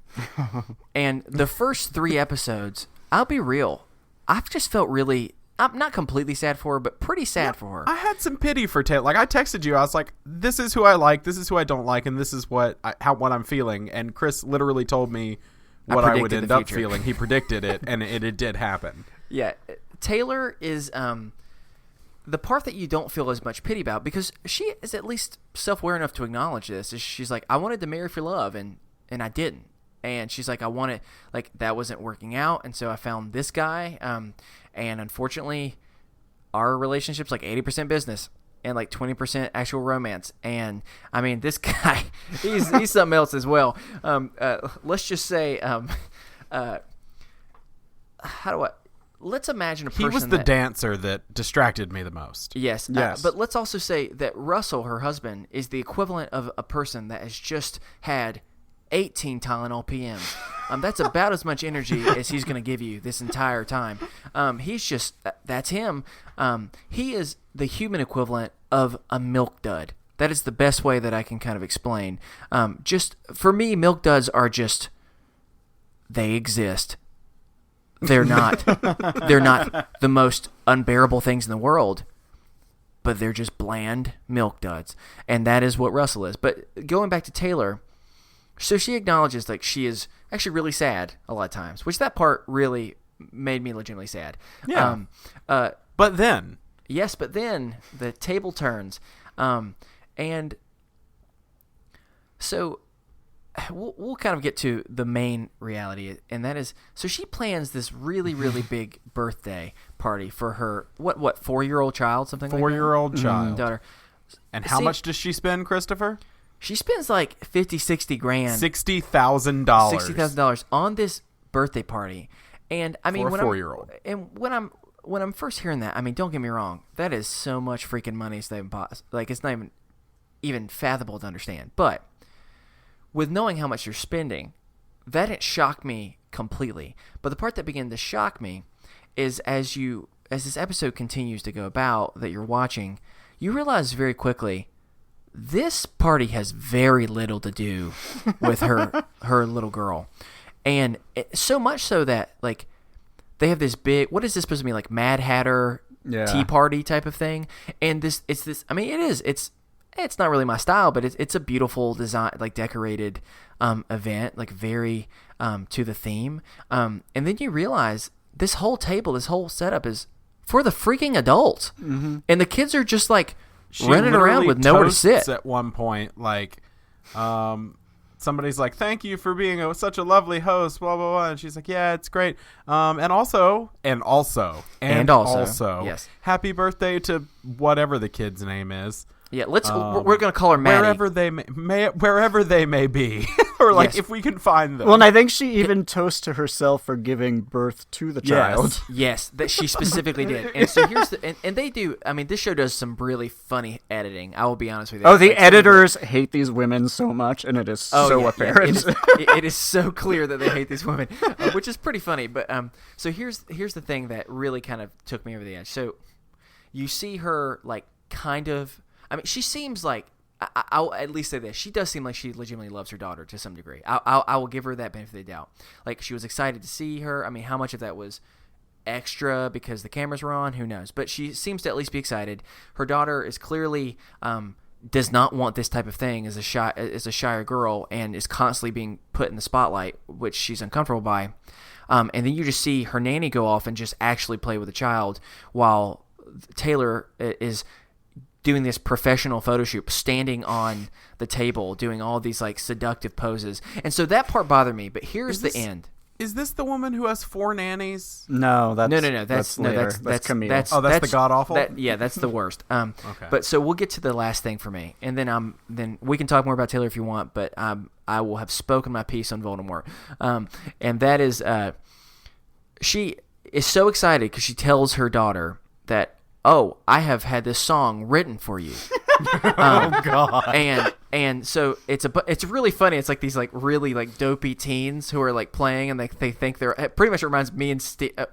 and the first 3 episodes, I'll be real, I've just felt really. I'm not completely sad for her, but pretty sad for her. I had some pity for Taylor. Like, I texted you. I was like, this is who I like, this is who I don't like, and this is what I'm feeling. And Chris literally told me what I would predicted end the up future. feeling. He predicted it, and it did happen. Yeah, Taylor is the part that you don't feel as much pity about, because she is at least self-aware enough to acknowledge this. She's like, I wanted to marry for love, and I didn't. And she's like, I wanted, like, that wasn't working out, and so I found this guy. And unfortunately, our relationship's like 80% business and like 20% actual romance. And I mean, this guy, he's something else as well. Let's just say, let's imagine a person He was the that, dancer that distracted me the most. Yes. Yes. But let's also say that Russell, her husband, is the equivalent of a person that has just had 18 Tylenol PMs. That's about as much energy as he's going to give you this entire time. He's just, that's him. He is the human equivalent of a milk dud. That is the best way that I can kind of explain. Just, for me, milk duds are just, they exist. They're not the most unbearable things in the world, but they're just bland milk duds. And that is what Russell is. But going back to Taylor, so she acknowledges like she is actually really sad a lot of times, which that part really made me legitimately sad. Yeah. But then. Yes, but then the table turns. And so we'll kind of get to the main reality, and that is, so she plans this really, really big birthday party for her, what 4-year-old child, something like that? 4-year-old child. Daughter. And how much does she spend, Christopher? She spends like 50, 60 grand. $60,000. $60,000 on this birthday party. And I mean, for a 4-year-old. When I'm first hearing that, I mean, don't get me wrong, that is so much freaking money. It's not even fathomable to understand. But with knowing how much you're spending, that didn't shock me completely. But the part that began to shock me is as this episode continues to go about that you're watching, you realize very quickly this party has very little to do with her little girl. And so much so that like they have this big, what is this supposed to be, like Mad Hatter tea party type of thing? And I mean, it's not really my style, but it's a beautiful design, like decorated event, like very to the theme. And then you realize this whole table, this whole setup is for the freaking adults. Mm-hmm. And the kids are just like running around with nowhere to sit. At one point, like, somebody's like, "Thank you for being such a lovely host," blah blah blah, and she's like, "Yeah, it's great." And also, yes, happy birthday to whatever the kid's name is. Yeah, we're gonna call her Maddie. Wherever they may be, or like yes. if we can find them. Well, and I think she even toasts to herself for giving birth to the child. Yes, that she specifically did. And so here's and they do. I mean, this show does some really funny editing. I will be honest with you. Oh, the editors hate these women so much, and it is so apparent. It is so clear that they hate these women, which is pretty funny. But so here's the thing that really kind of took me over the edge. So you see her like kind of. I mean, she seems like, I'll at least say this, she does seem like she legitimately loves her daughter to some degree. I will give her that benefit of the doubt. Like, she was excited to see her. I mean, how much of that was extra because the cameras were on? Who knows? But she seems to at least be excited. Her daughter is clearly does not want this type of thing as a shyer girl and is constantly being put in the spotlight, which she's uncomfortable by. And then you just see her nanny go off and just actually play with the child while Taylor is doing this professional photo shoot, standing on the table, doing all these like seductive poses. And so that part bothered me, but here's the end. Is this the woman who has 4 nannies? No, that's no. That's Camille. That's the god awful. That's the worst. Okay. But so we'll get to the last thing for me, and then we can talk more about Taylor if you want. But I will have spoken my piece on Voldemort, and that is she is so excited because she tells her daughter that, "Oh, I have had this song written for you." Oh God! And so it's really funny. It's like these like really like dopey teens who are like playing, and they think they're, it pretty much reminds me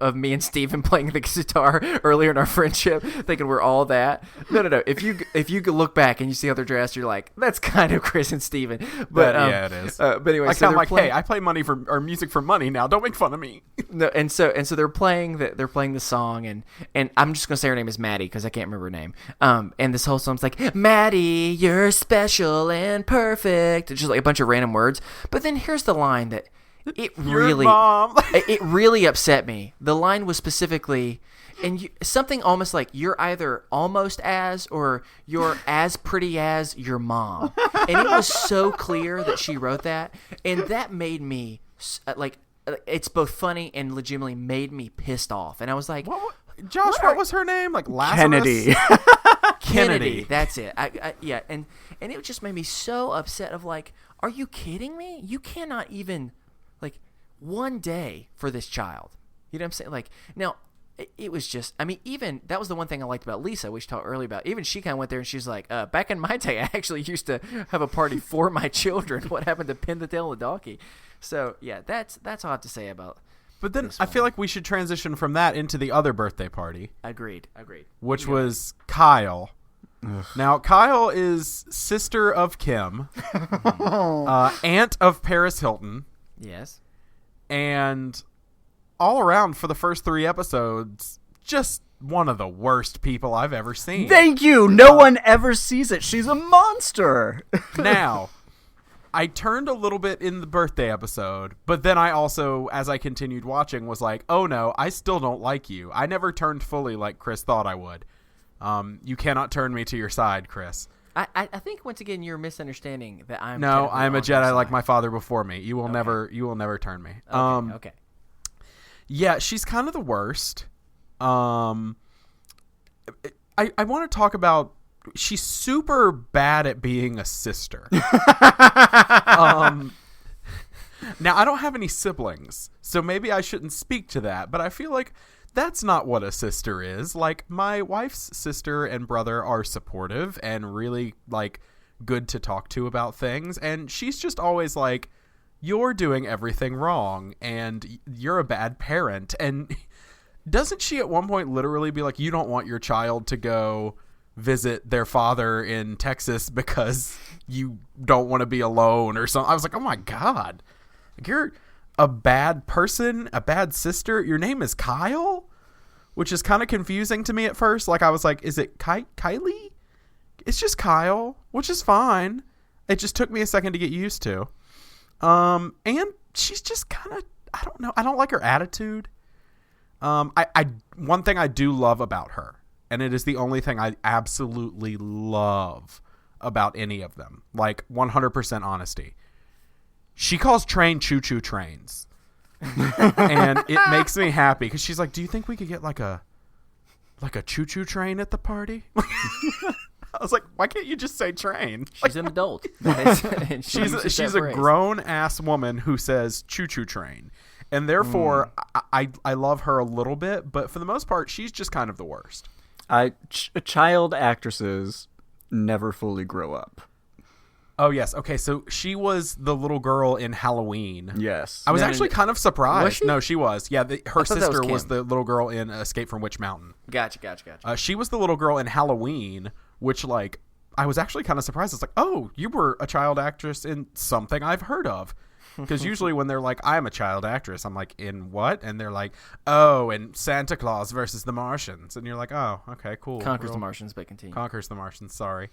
of me and Steven playing the guitar earlier in our friendship, thinking we're all that. No. If you look back and you see how they're dressed, you're like, that's kind of Chris and Steven. But yeah, it is. But anyway, like, so I'm like, hey, I play music for money now. Don't make fun of me. No, and so they're playing the song, and I'm just gonna say her name is Maddie because I can't remember her name. And this whole song's like, "Maddie, you're special and perfect," it's just like a bunch of random words. But then here's the line that it really upset me. The line was specifically, something almost like, "You're either almost as, or you're as pretty as your mom," and it was so clear that she wrote that, and that made me like, it's both funny and legitimately made me pissed off. And I was like, Josh, what was her name? Like Lazarus? Kennedy. Kennedy, that's it. Yeah, and it just made me so upset of like, are you kidding me? You cannot even, like, one day for this child. You know what I'm saying? Like, now, it was just, I mean, even, that was the one thing I liked about Lisa, which we talked earlier about. Even she kind of went there and she's like, back in my day, I actually used to have a party for my children. What happened to pin the tail of the donkey? So, yeah, that's all I have to say about. But then I feel like we should transition from that into the other birthday party. Agreed. Which was Kyle. Ugh. Now, Kyle is sister of Kim, aunt of Paris Hilton. Yes. And all around for the first 3 episodes, just one of the worst people I've ever seen. Thank you. No one ever sees it. She's a monster. Now, I turned a little bit in the birthday episode, but then I also, as I continued watching, was like, oh no, I still don't like you. I never turned fully like Chris thought I would. You cannot turn me to your side, Chris. I think once again you're misunderstanding that I'm. No, technically I'm a on your Jedi side. like my father before me. You will never turn me. Okay. Yeah, she's kind of the worst. I want to talk about. She's super bad at being a sister. Now I don't have any siblings, so maybe I shouldn't speak to that. But I feel like that's not what a sister is. Like, my wife's sister and brother are supportive and really, like, good to talk to about things. And she's just always like, you're doing everything wrong and you're a bad parent. And doesn't she at one point literally be like, you don't want your child to go visit their father in Texas because you don't want to be alone or something? I was like, oh my God, you're a bad person, a bad sister. Your name is Kyle, which is kind of confusing to me at first. Like, I was like, is it Kylie? It's just Kyle, which is fine. It just took me a second to get used to. And she's just kind of, I don't know. I don't like her attitude. One thing I do love about her, and it is the only thing I absolutely love about any of them, like 100% honesty. She calls train choo-choo trains. And it makes me happy because she's like, do you think we could get like a choo-choo train at the party? I was like, why can't you just say train? She's an adult. She's a grown-ass woman who says choo-choo train. And therefore, I love her a little bit, but for the most part, she's just kind of the worst. Child actresses never fully grow up. Oh, yes. Okay, so she was the little girl in Halloween. Yes. I was actually kind of surprised. Was she? No, she was. Yeah, her sister was Kim. the little girl in Escape from Witch Mountain. Gotcha. She was the little girl in Halloween, which, like, I was actually kind of surprised. It's like, oh, you were a child actress in something I've heard of. Because usually when they're like, I'm a child actress, I'm like, in what? And they're like, oh, in Santa Claus versus the Martians. And you're like, oh, okay, cool. Conquers the Martians, but continue. Conquers the Martians, sorry.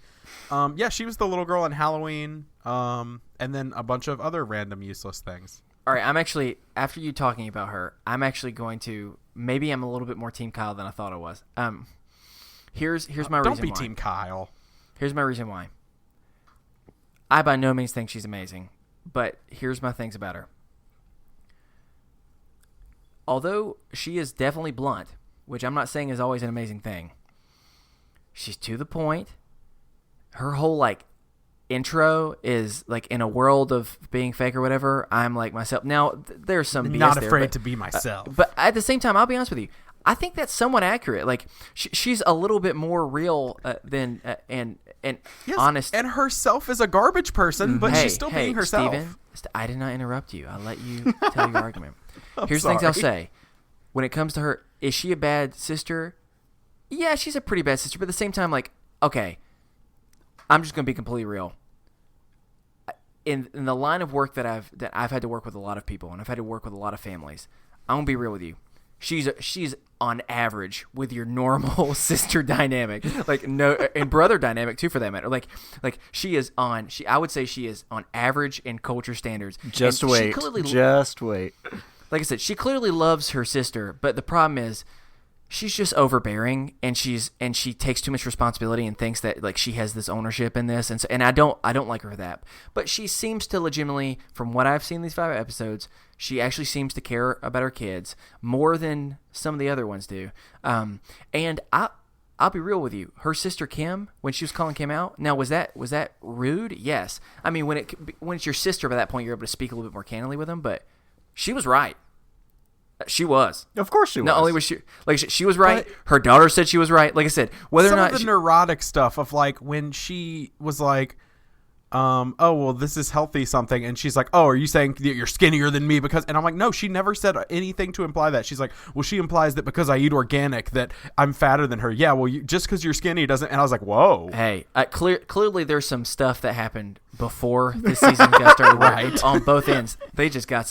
Yeah, she was the little girl in Halloween, and then a bunch of other random useless things. All right, I'm actually, after you talking about her, I'm actually going to, maybe I'm a little bit more Team Kyle than I thought I was. Here's my reason why. Don't be Team Kyle. Here's my reason why. I by no means think she's amazing, but here's my things about her. Although she is definitely blunt, which I'm not saying is always an amazing thing, she's to the point. Her whole, like, intro is, like, in a world of being fake or whatever, I'm like myself. Now, there's some BS Not there, afraid but, to be myself. but at the same time, I'll be honest with you. I think that's somewhat accurate. Like, she's a little bit more real than and Yes, honest. and herself is a garbage person, but she's still being herself. Steven, I did not interrupt you. I'll let you tell your argument. I'm Here's the things I'll sorry. say. When it comes to her, is she a bad sister? Yeah, she's a pretty bad sister, but at the same time, like, okay, I'm just going to be completely real. In the line of work that I've had to work with a lot of people, and I've had to work with a lot of families, I'm going to be real with you. She's on average with your normal sister dynamic, like, no, and brother dynamic too, for that matter. Like she is on. I would say she is on average in culture standards. Just And wait. Just wait. Like I said, she clearly loves her sister, but the problem is she's just overbearing, and she takes too much responsibility and thinks that, like, she has this ownership in this, and I don't like her for that. But she seems to legitimately, from what I've seen these 5 episodes, she actually seems to care about her kids more than some of the other ones do. And I'll be real with you. Her sister Kim, when she was calling Kim out, now was that rude? Yes. I mean, when it's your sister, by that point you're able to speak a little bit more candidly with them, but she was right. She was. Of course she was. Not only was she, like, she was right, but her daughter said she was right. Like I said, whether or not some of the neurotic stuff of, like, when she was like, oh, well, this is healthy something. And she's like, oh, are you saying that you're skinnier than me? And I'm like, no, she never said anything to imply that. She's like, well, she implies that because I eat organic that I'm fatter than her. Yeah, well, just because you're skinny doesn't. And I was like, whoa. Hey, clearly there's some stuff that happened before this season got started. Right. On both ends. They got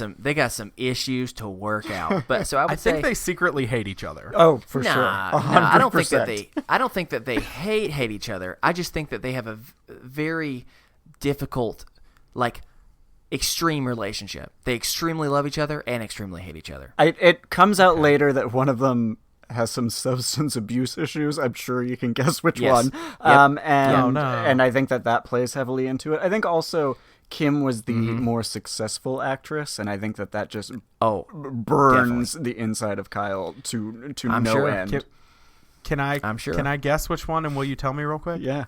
some issues to work out. But so I think they secretly hate each other. Oh, for sure. sure. I don't think that they hate each other. I just think that they have a very difficult, like, extreme relationship. They extremely love each other and extremely hate each other. It comes out later that one of them has some substance abuse issues. I'm sure you can guess which one. Yep. And I think that plays heavily into it. I think also Kim was the more successful actress, and I think that just burns the inside of Kyle to no end. Can I guess which one, and will you tell me real quick? Yeah.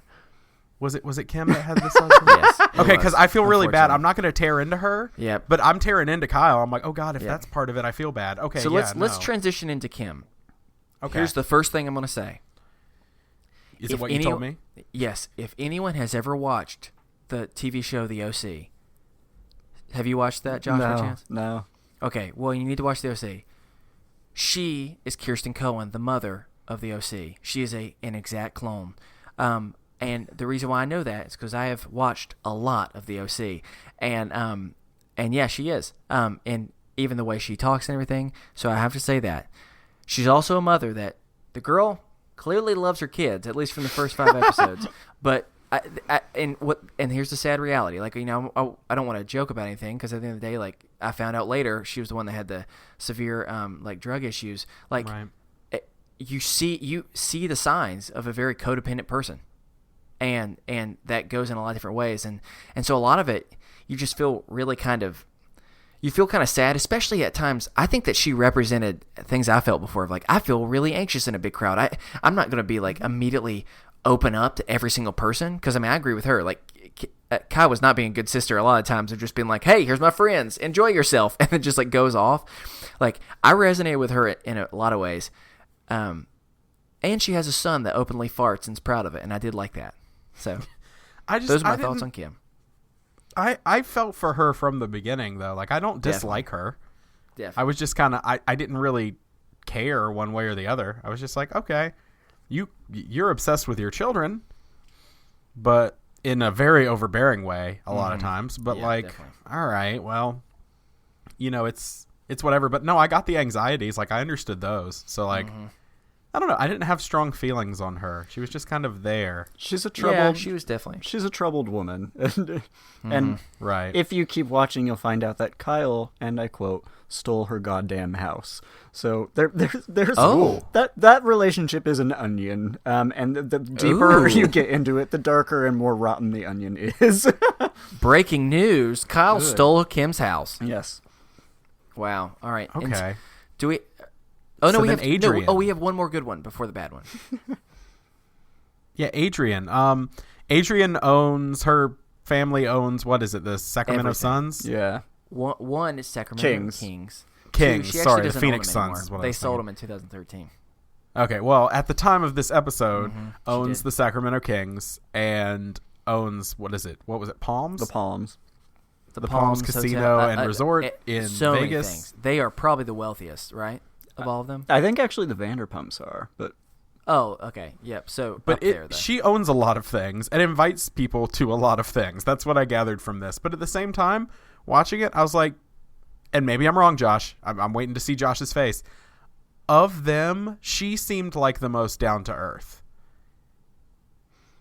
Was it Kim that had this husband? Yes. Okay, because I feel really bad. I'm not going to tear into her. Yeah. But I'm tearing into Kyle. I'm like, oh God, if that's part of it, I feel bad. Okay. So let's transition into Kim. Okay. Here's the first thing I'm going to say. Is it what you told me? Yes. If anyone has ever watched the TV show The OC, have you watched that, Josh? by chance? No. Okay. Well, you need to watch The OC. She is Kirsten Cohen, the mother of The OC. She is an exact clone. And the reason why I know that is because I have watched a lot of The OC, and yeah, she is. And even the way she talks and everything. So I have to say that she's also a mother that the girl clearly loves her kids, at least from the first 5 episodes. But and here's the sad reality. Like, you know, I don't want to joke about anything because at the end of the day, like, I found out later she was the one that had the severe like drug issues. Like, right. You see the signs of a very codependent person. And that goes in a lot of different ways. And so a lot of it, you just feel really kind of sad, especially at times. I think that she represented things I felt before. Like, I feel really anxious in a big crowd. I'm not going to be like immediately open up to every single person. Because, I mean, I agree with her. Like, Kai was not being a good sister a lot of times of just being like, hey, here's my friends. Enjoy yourself. And it just like goes off. Like, I resonated with her in a lot of ways. And she has a son that openly farts and is proud of it. And I did like that. So, those are my thoughts on Kim. I felt for her from the beginning, though. Like, I don't dislike her. Definitely. I was just kind of, I didn't really care one way or the other. I was just like, okay, you're obsessed with your children, but in a very overbearing way a lot of times. But definitely. All right, well, you know, it's whatever. But no, I got the anxieties. Like, I understood those. So, like, I don't know. I didn't have strong feelings on her. She was just kind of there. She's a troubled. Yeah, she was definitely. She's a troubled woman, and right. If you keep watching, you'll find out that Kyle, and I quote, stole her goddamn house. So there's that relationship is an onion, and the deeper you get into it, the darker and more rotten the onion is. Breaking news: Kyle stole Kim's house. Yes. Wow. All right. Okay. And do we? Oh, no, so we have Adrian. No, we have one more good one before the bad one. Yeah, Adrian. Adrian her family owns, what is it, the Sacramento Everything. Suns? Yeah. One is Sacramento Kings. Kings, She sorry, the doesn't Phoenix own them Suns is anymore. what I They was sold thinking. them in 2013. Okay, well, at the time of this episode, owns did. the Sacramento Kings and owns, what is it? What was it, Palms? The Palms. The Palms Casino Hotel, and Resort in so many Vegas. things. They are probably the wealthiest, right, of all of them? I think actually the Vanderpumps are, but Oh, okay. Yep. So, But up there, though. she owns a lot of things and invites people to a lot of things. That's what I gathered from this. But at the same time, watching it, I was like, and maybe I'm wrong, Josh. I'm waiting to see Josh's face. Of them, she seemed like the most down to earth.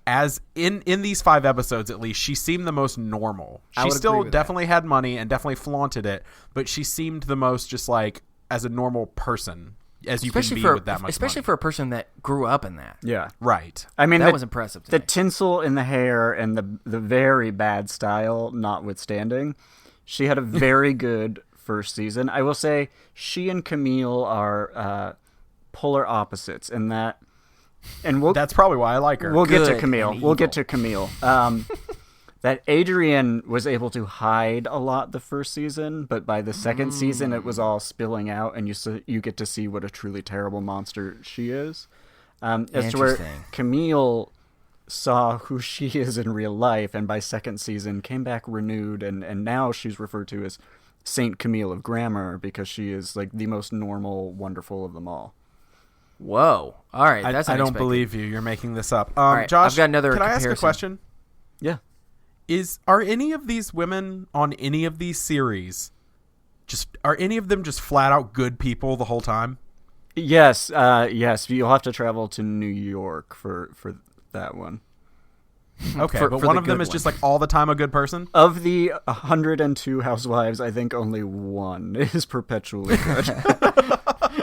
As in these 5 episodes, at least, she seemed the most normal. She still definitely had money and definitely flaunted it, but she seemed the most just like as a normal person as you can be with that much especially money. for a person that grew up in that. yeah. Right. I mean, That was impressive to The me. tinsel in the hair and the very bad style notwithstanding, she had a very good first season. I will say she and Camille are polar opposites in that, and That's probably why I like her. We'll get to Good Camille. and We'll get evil. to Camille. That Adrian was able to hide a lot the first season, but by the second season, it was all spilling out, and you get to see what a truly terrible monster she is. As to where Interesting. Camille saw who she is in real life, and by second season came back renewed, and now she's referred to as Saint Camille of Grammar because she is like the most normal, wonderful of them all. Whoa! All right, I that's don't unexpected. believe you. You're making this up. All right, Josh, I've got another can I ask a comparison. question? Yeah. Are any of these women on any of these series are any of them just flat out good people the whole time? Yes, yes. You'll have to travel to New York for that one. Okay, For but the one of them good is just one. like all the time a good person? Of the 102 housewives, I think only one is perpetually good.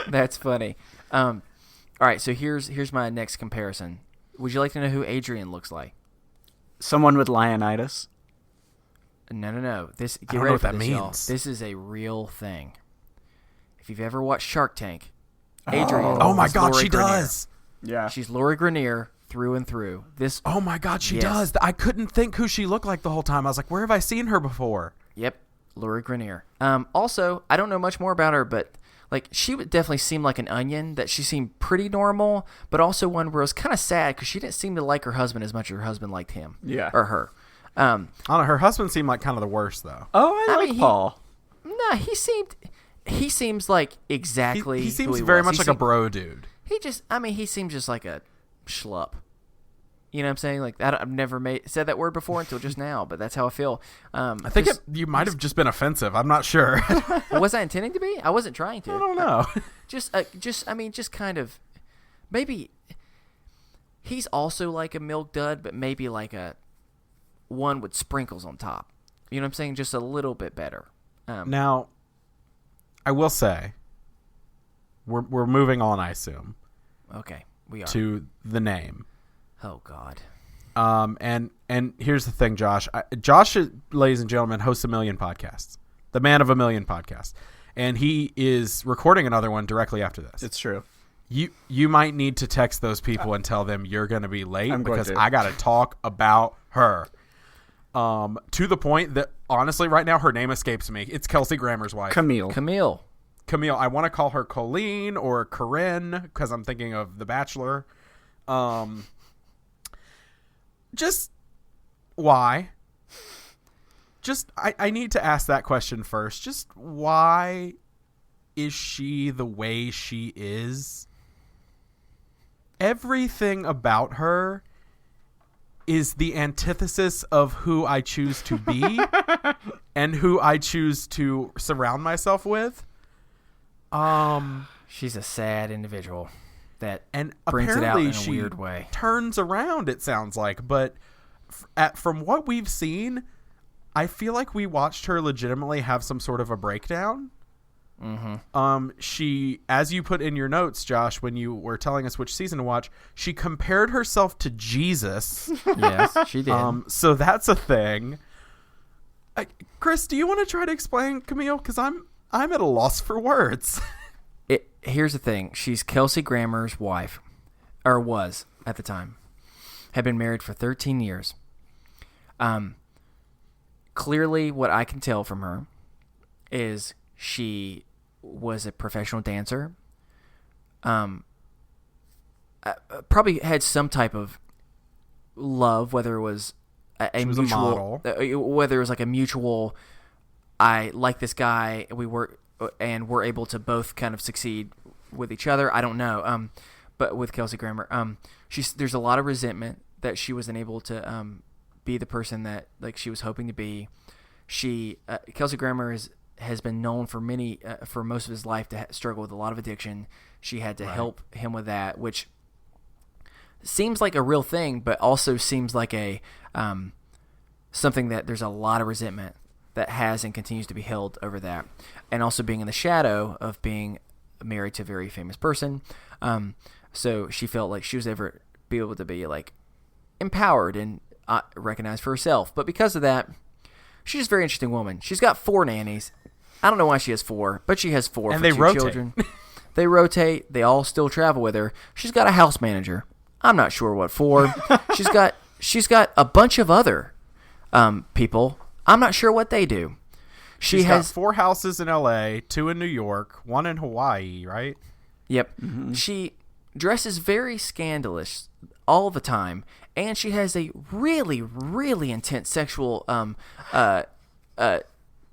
That's funny. All right, so here's my next comparison. Would you like to know who Adrian looks like? Someone with Lionitis. No. Get I don't ready know what for that this, y'all. means. This is a real thing. If you've ever watched Shark Tank, Adrian. Oh my is God, Lori she Greiner. does. Yeah. She's Lori Greiner through and through. This. Oh my God, she Yes. does. I couldn't think who she looked like the whole time. I was like, where have I seen her before? Yep, Lori Greiner. Also, I don't know much more about her, but like she would definitely seem like an onion. That she seemed pretty normal, but also one where it was kind of sad because she didn't seem to like her husband as much as her husband liked him. Yeah. Or her. I don't know. Her husband seemed like kind of the worst, though. Oh, I like mean, Paul. No, he seems like exactly. He who seems he very was. much He like a bro dude. He seems just like a schlup. You know what I'm saying? Like that, I've never said that word before until just now, but that's how I feel. I think you might have just been offensive. I'm not sure. Was I intending to be? I wasn't trying to. I don't know. Just kind of, maybe he's also like a milk dud, but maybe like a one with sprinkles on top. You know what I'm saying? Just a little bit better. Now, I will say, we're moving on, I assume, Okay, we are. to the name. Oh God. And here's the thing, Josh. Josh, ladies and gentlemen, hosts a million podcasts. The man of a million podcasts. And he is recording another one directly after this. It's true. You might need to text those people and tell them you're going to be late I'm going because to. I got to talk about her. To the point that, honestly, right now, her name escapes me. It's Kelsey Grammer's wife. Camille. Camille. I want to call her Colleen or Corinne because I'm thinking of The Bachelor. Just why? I need to ask that question first. Just why is she the way she is? Everything about her is the antithesis of who I choose to be and who I choose to surround myself with. She's a sad individual that And brings it out apparently in a she weird way. turns around, it sounds like. But from what we've seen, I feel like we watched her legitimately have some sort of a breakdown. Mm-hmm. She, as you put in your notes, Josh, when you were telling us which season to watch, she compared herself to Jesus. Yes, she did. So that's a thing. Chris, do you want to try to explain Camille? Because I'm at a loss for words. Here's the thing. She's Kelsey Grammer's wife, or was at the time. Had been married for 13 years. Clearly, what I can tell from her is she was a professional dancer. Probably had some type of love, whether it was a She was a mutual, model. whether it was like a mutual, I like this guy, we're able to both kind of succeed with each other. I don't know. But with Kelsey Grammer, there's a lot of resentment that she wasn't able to be the person that like she was hoping to be. Kelsey Grammer has been known for most of his life to struggle with a lot of addiction. She had to help him with that, which seems like a real thing, but also seems like a something that there's a lot of resentment that has and continues to be held over that, and also being in the shadow of being married to a very famous person. So she felt like she was ever be able to be like empowered and recognized for herself. But because of that, she's just a very interesting woman. She's got 4 nannies. I don't know why she has 4, but she has 4 And for they 2 rotate. children. They rotate. They all still travel with her. She's got a house manager. I'm not sure what for. She's got a bunch of other people. I'm not sure what they do. She's got 4 houses in L.A., 2 in New York, 1 in Hawaii, right? Yep. Mm-hmm. She dresses very scandalous all the time, and she has a really, really intense sexual,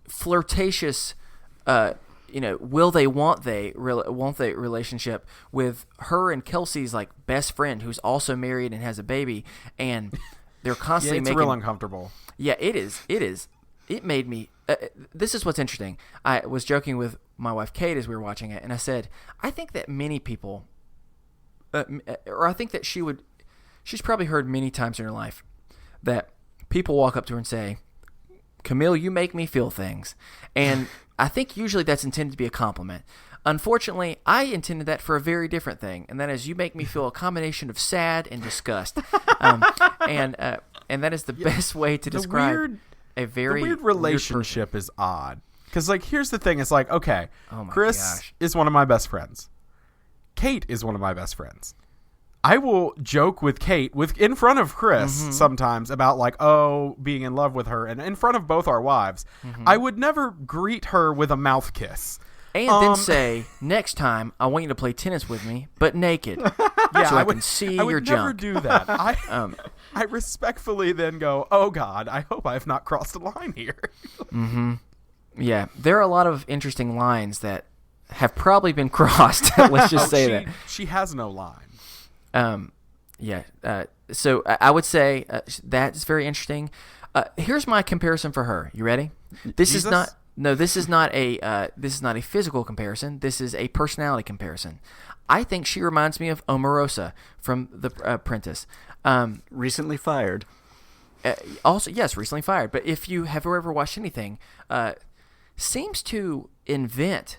flirtatious, will they, won't they relationship with her and Kelsey's like best friend, who's also married and has a baby, and they're constantly it's making real uncomfortable. Yeah, it is. It made me. This is what's interesting. I was joking with my wife Kate as we were watching it, and I said, I think that many people, or I think that she's probably heard many times in her life that people walk up to her and say, Camille, you make me feel things. And I think usually that's intended to be a compliment. Unfortunately, I intended that for a very different thing, and that is you make me feel a combination of sad and disgust. And that is the best way to describe a very weird relationship is odd. Because, like, here's the thing. It's like, okay, Chris is one of my best friends. Kate is one of my best friends. I will joke with Kate in front of Chris sometimes about like, being in love with her, and in front of both our wives. I would never greet her with a mouth kiss. And then say, next time, I want you to play tennis with me, but naked. Yeah, so I can see your junk. I would never do that. I respectfully then go, oh, God, I hope I have not crossed a line here. Yeah, there are a lot of interesting lines that have probably been crossed. Let's just say that. She has no line. So I would say that's very interesting. Here's my comparison for her. You ready? This is not a physical comparison. This is a personality comparison. I think she reminds me of Omarosa from The Apprentice. Recently fired. Also, yes, recently fired. But if you have ever watched anything, seems to invent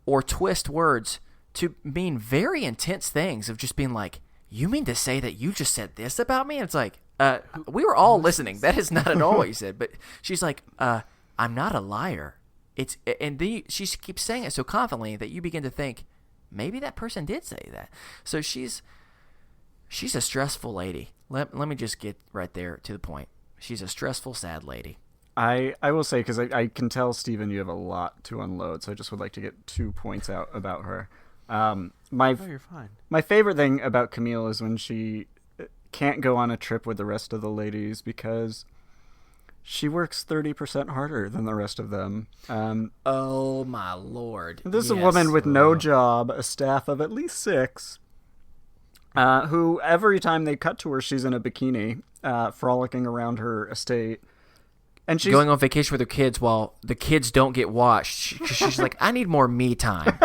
or twist words to mean very intense things of just being like, you mean to say that you just said this about me? And it's like, we were all listening. That is not at all what you said. But she's like, I'm not a liar. She keeps saying it so confidently that you begin to think, maybe that person did say that. So she's a stressful lady. Let me just get right there to the point. She's a stressful, sad lady. I will say, because I can tell, Stephen, you have a lot to unload, so I just would like to get 2 points out about her. You're fine. My favorite thing about Camille is when she can't go on a trip with the rest of the ladies because she works 30% harder than the rest of them. Oh, my Lord. This is a woman with no job, a staff of at least 6, who every time they cut to her, she's in a bikini, frolicking around her estate. And she's going on vacation with her kids while the kids don't get watched. She's like, I need more me time.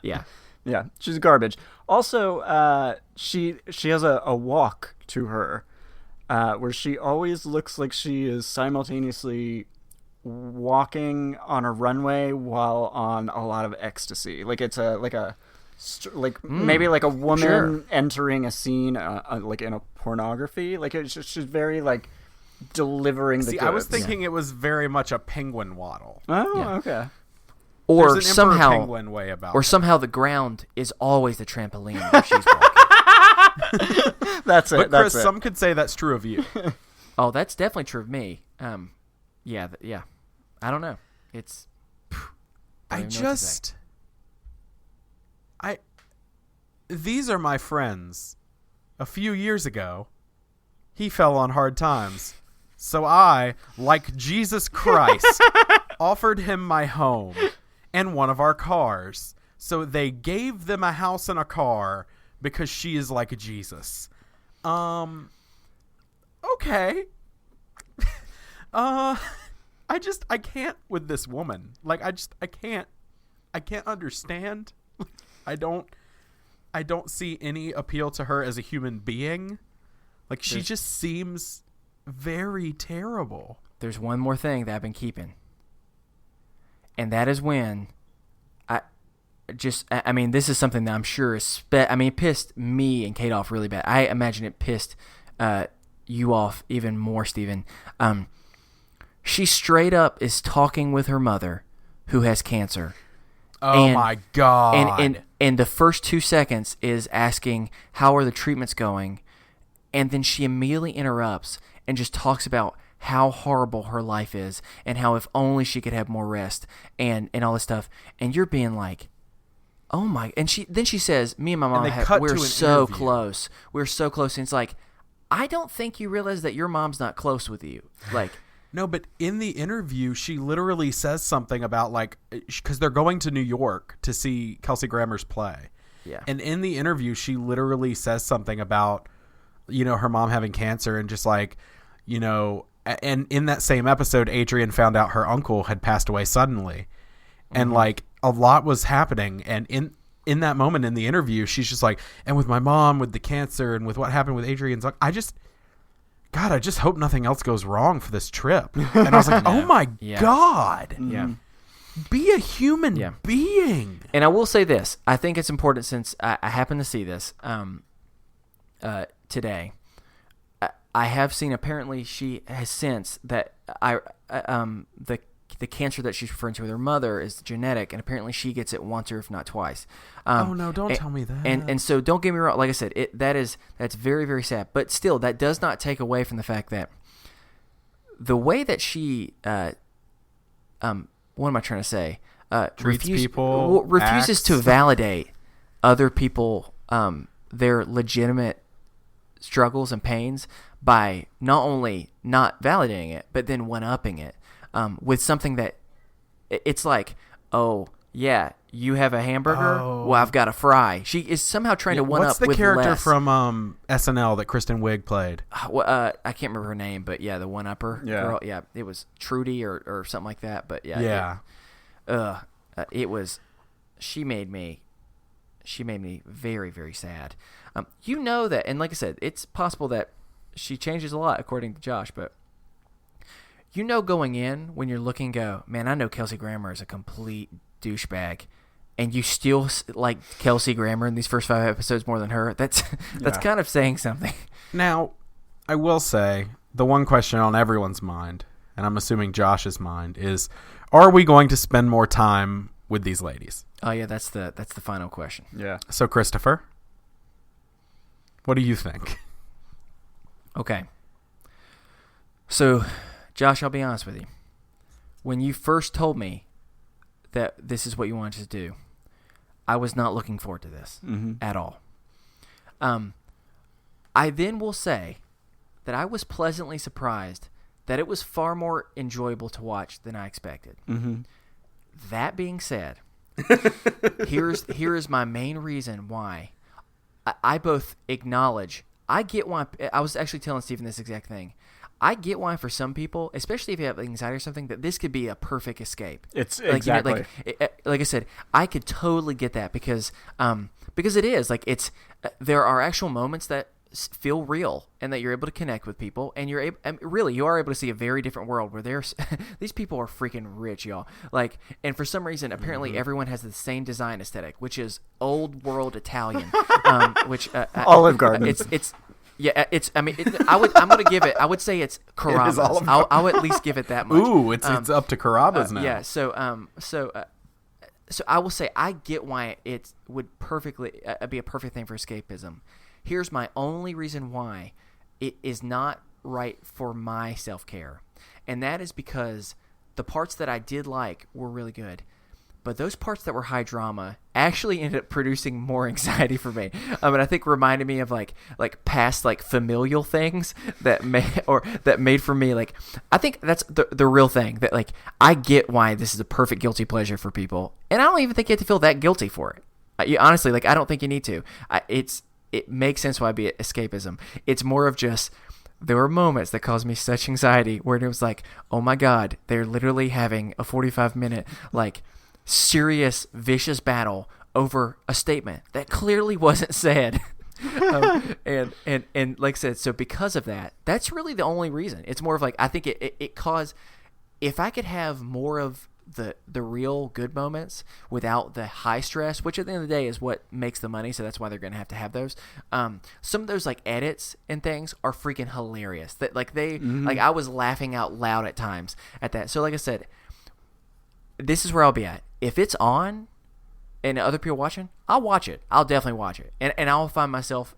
Yeah. Yeah, she's garbage. Also, she has a walk to her where she always looks like she is simultaneously walking on a runway while on a lot of ecstasy. Like it's maybe like a woman entering a scene like in a pornography. Like it's just, she's very like delivering the goods. I was thinking it was very much a penguin waddle. Oh, yeah. Okay. Or There's an somehow, penguin way about somehow the ground is always the trampoline where she's walking. That's it. But that's Chris, some could say that's true of you. Oh, that's definitely true of me. Yeah. I don't know. It's. These are my friends. A few years ago, he fell on hard times. So I, like Jesus Christ, offered him my home and one of our cars. So they gave them a house and a car because she is like Jesus. Okay. I can't with this woman. Like, I can't understand. I don't see any appeal to her as a human being. Like, she just seems very terrible. There's one more thing that I've been keeping. And that is when this is something that I'm sure it pissed me and Kate off really bad. I imagine it pissed you off even more, Stephen. She straight up is talking with her mother who has cancer. Oh, my God. And the first 2 seconds is asking, how are the treatments going? And then she immediately interrupts and just talks about how horrible her life is and how if only she could have more rest and all this stuff. And you're being like, oh my. And she says, me and my mom, we're so close. We're so close. And it's like, I don't think you realize that your mom's not close with you. Like, no, but in the interview, she literally says something about like, because they're going to New York to see Kelsey Grammer's play. yeah. And in the interview, she literally says something about, her mom having cancer and just like, and in that same episode, Adrian found out her uncle had passed away suddenly. And like a lot was happening. And in that moment in the interview, she's just like, and with my mom, with the cancer and with what happened with Adrian's, I just hope nothing else goes wrong for this trip. And I was like, oh my God. Yeah. Be a human being. And I will say this. I think it's important since I happen to see this today. I have seen apparently she has sensed that the cancer that she's referring to with her mother is genetic, and apparently she gets it once or if not twice. Oh no! Don't tell me that. And so don't get me wrong. Like I said, that's very, very sad. But still, that does not take away from the fact that the way that she what am I trying to say? Treats people, refuses acts. to validate other people their legitimate struggles and pains by not only not validating it, but then one-upping it with something that it's like, oh, yeah, you have a hamburger? Oh. Well, I've got a fry. She is somehow trying to one-up What's the with character less. from SNL that Kristen Wiig played? I can't remember her name, but yeah, the one-upper girl. Yeah, it was Trudy or something like that. But yeah, it was. She made me very, very sad. That, and like I said, it's possible that she changes a lot according to Josh, but going in when you're looking, go, man, I know Kelsey Grammer is a complete douchebag, and you still like Kelsey Grammer in these first 5 episodes more than her. That's kind of saying something. Now, I will say the one question on everyone's mind, and I'm assuming Josh's mind, is: are we going to spend more time with these ladies? Oh yeah, that's the final question. Yeah. So, Christopher, what do you think? Okay. So, Josh, I'll be honest with you. When you first told me that this is what you wanted to do, I was not looking forward to this at all. I then will say that I was pleasantly surprised that it was far more enjoyable to watch than I expected. Mm-hmm. That being said, here is my main reason why I both acknowledge. I get why. I was actually telling Stephen this exact thing. I get why for some people, especially if you have anxiety or something, that this could be a perfect escape. It's like, exactly like I said, I could totally get that because it is like it's there are actual moments that feel real and that you're able to connect with people, and you are able to see a very different world where there's these people are freaking rich, y'all. Like, and for some reason, apparently everyone has the same design aesthetic, which is old world Italian, which Olive Garden. It's. Yeah, it's. I mean, I'm gonna give it. I would say it's Carrabba's. I'll at least give it that much. Ooh, it's up to Carrabba's now. Yeah. So I will say I get why it would perfectly be a perfect thing for escapism. Here's my only reason why it is not right for my self-care, and that is because the parts that I did like were really good, but those parts that were high drama actually ended up producing more anxiety for me. And I think reminded me of like past like familial things that made for me like I think that's the real thing that like I get why this is a perfect guilty pleasure for people, and I don't even think you have to feel that guilty for it. Honestly, like I don't think you need to. It makes sense why it'd be escapism. It's more of just there were moments that caused me such anxiety where it was like, oh my God, they're literally having a 45-minute like serious vicious battle over a statement that clearly wasn't said. And like I said, so because of that, that's really the only reason. It's more of like I think it caused, if I could have more of the real good moments without the high stress, which at the end of the day is what makes the money, so that's why they're going to have those. Some of those like edits and things are freaking hilarious. That like they like I was laughing out loud at times at that. So like I said, this is where I'll be at. If it's on and other people watching, I'll watch it. I'll definitely watch it. And I'll find myself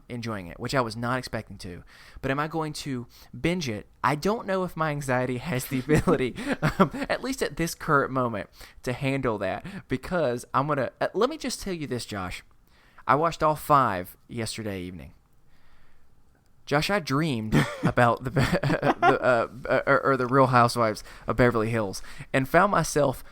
enjoying it, which I was not expecting to. But am I going to binge it? I don't know if my anxiety has the ability, at least at this current moment, to handle that. Because I'm going to... let me just tell you this, Josh. I watched all 5 yesterday evening. Josh, I dreamed about the Real Housewives of Beverly Hills and found myself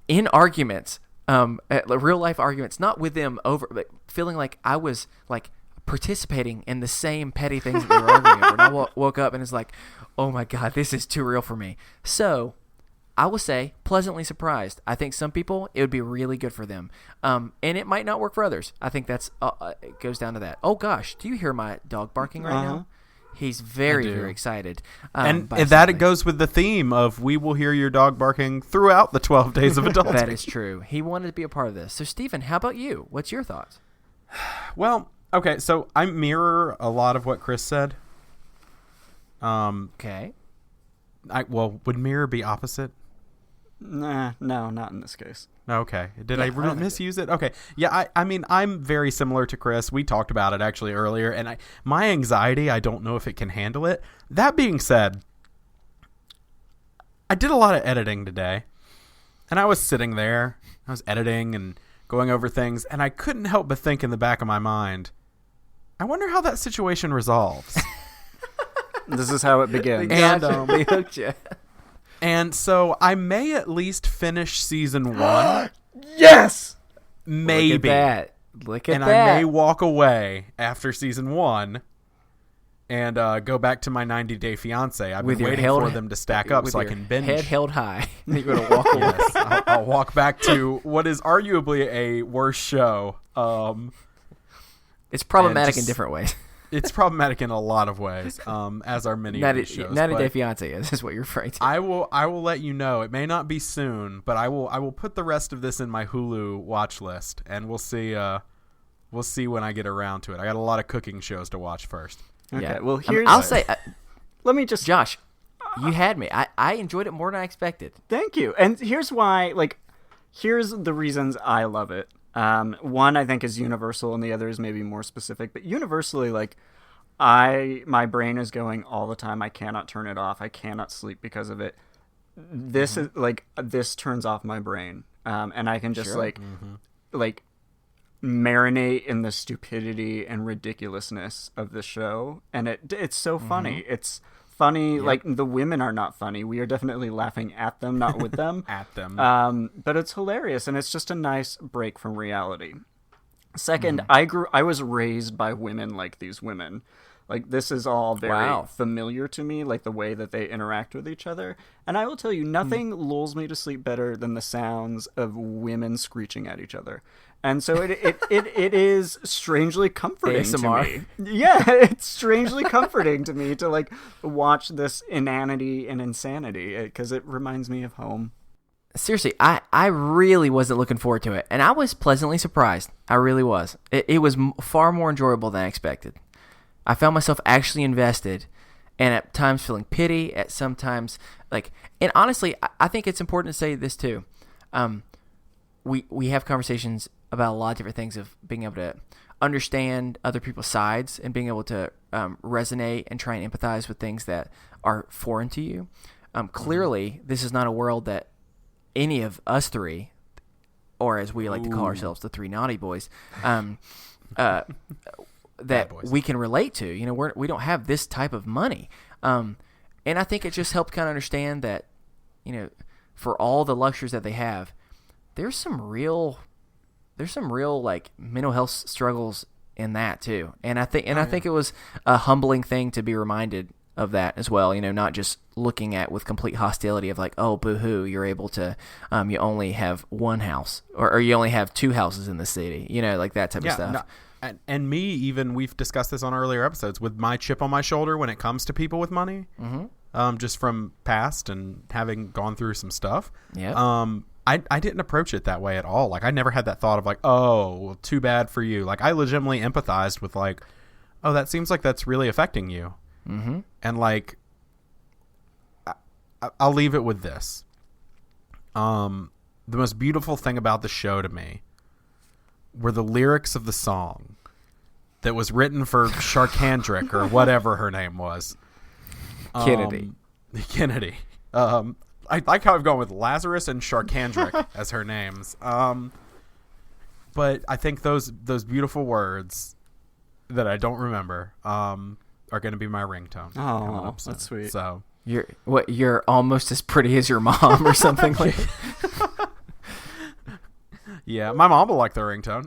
in arguments, real life arguments, not with them but feeling like I was like participating in the same petty things that they were arguing over. And I woke up and it's like, oh my God, this is too real for me. So I will say pleasantly surprised. I think some people, it would be really good for them. And it might not work for others. I think it goes down to that. Oh gosh, do you hear my dog barking right now? He's very, very excited. And that it goes with the theme of we will hear your dog barking throughout the 12 days of adulting. That is true. He wanted to be a part of this. So Stephen, how about you? What's your thoughts? Well, okay, so I mirror a lot of what Chris said. Okay. Would mirror be opposite? Nah, no, not in this case. Okay. Did I misuse it? Okay. Yeah, I mean, I'm very similar to Chris. We talked about it actually earlier, and my anxiety, I don't know if it can handle it. That being said, I did a lot of editing today, and I was sitting there. I was editing and going over things, and I couldn't help but think in the back of my mind, I wonder how that situation resolves. This is how it begins. And They hooked you. And so I may at least finish season 1. Yes! Maybe. Look at that. And I may walk away after season 1 and go back to my 90-day fiance. I've been waiting for them to stack up so I can binge. Head held high. You're going to walk away. Yes, I'll walk back to what is arguably a worse show. It's problematic in different ways. It's problematic in a lot of ways, as are many of these shows. 90 Day Fiance is what you're referring to. I will let you know. It may not be soon, but I will put the rest of this in my Hulu watch list, and we'll see when I get around to it. I got a lot of cooking shows to watch first. Okay, yeah. well, here's... I'll say... let me just... Josh, you had me. I enjoyed it more than I expected. Thank you. And here's why, here's the reasons I love it. One I think is universal and the other is maybe more specific, but universally, my brain is going all the time. I cannot turn it off. I cannot sleep because of it. This is this turns off my brain. And I can just marinate in the stupidity and ridiculously of the show. And it's so funny. It's funny. Yep. The women are not funny. We are definitely laughing at them, not with them. At them. But it's hilarious, and it's just a nice break from reality. Second, I was raised by women like these women. This is all very familiar to me, the way that they interact with each other. And I will tell you, nothing lulls me to sleep better than the sounds of women screeching at each other. And so it is strangely comforting ASMR. to me. Yeah, it's strangely comforting to me to watch this inanity and insanity because it reminds me of home. Seriously, I really wasn't looking forward to it, and I was pleasantly surprised. I really was. It was far more enjoyable than I expected. I found myself actually invested, and at times feeling pity, at sometimes and honestly, I think it's important to say this too. We have conversations about a lot of different things of being able to understand other people's sides and being able to resonate and try and empathize with things that are foreign to you. Clearly, this is not a world that any of us three, or as we like to call ourselves, the three naughty boys, that we can relate to. We don't have this type of money. And I think it just helped kind of understand that, for all the luxuries that they have, there's some real mental health struggles in that too. And I think it was a humbling thing to be reminded of that as well. Not just looking at with complete hostility of oh, boo-hoo, you're able to, you only have one house or you only have two houses in the city, that type of stuff. No, and me, even we've discussed this on earlier episodes with my chip on my shoulder when it comes to people with money, just from past and having gone through some stuff. Yeah. I didn't approach it that way at all. I never had that thought of oh, well, too bad for you. I legitimately empathized with oh, that seems like that's really affecting you. Mm-hmm. And I'll leave it with this. The most beautiful thing about the show to me were the lyrics of the song that was written for Sharkhandrick or whatever her name was. Kennedy. Kennedy. I like how I've gone with Lazarus and Sharkhandrick as her names. But I think those beautiful words that I don't remember are going to be my ringtone. Oh, coming up soon. that's sweet. So You're almost as pretty as your mom or something like. yeah, my mom will like the ringtone.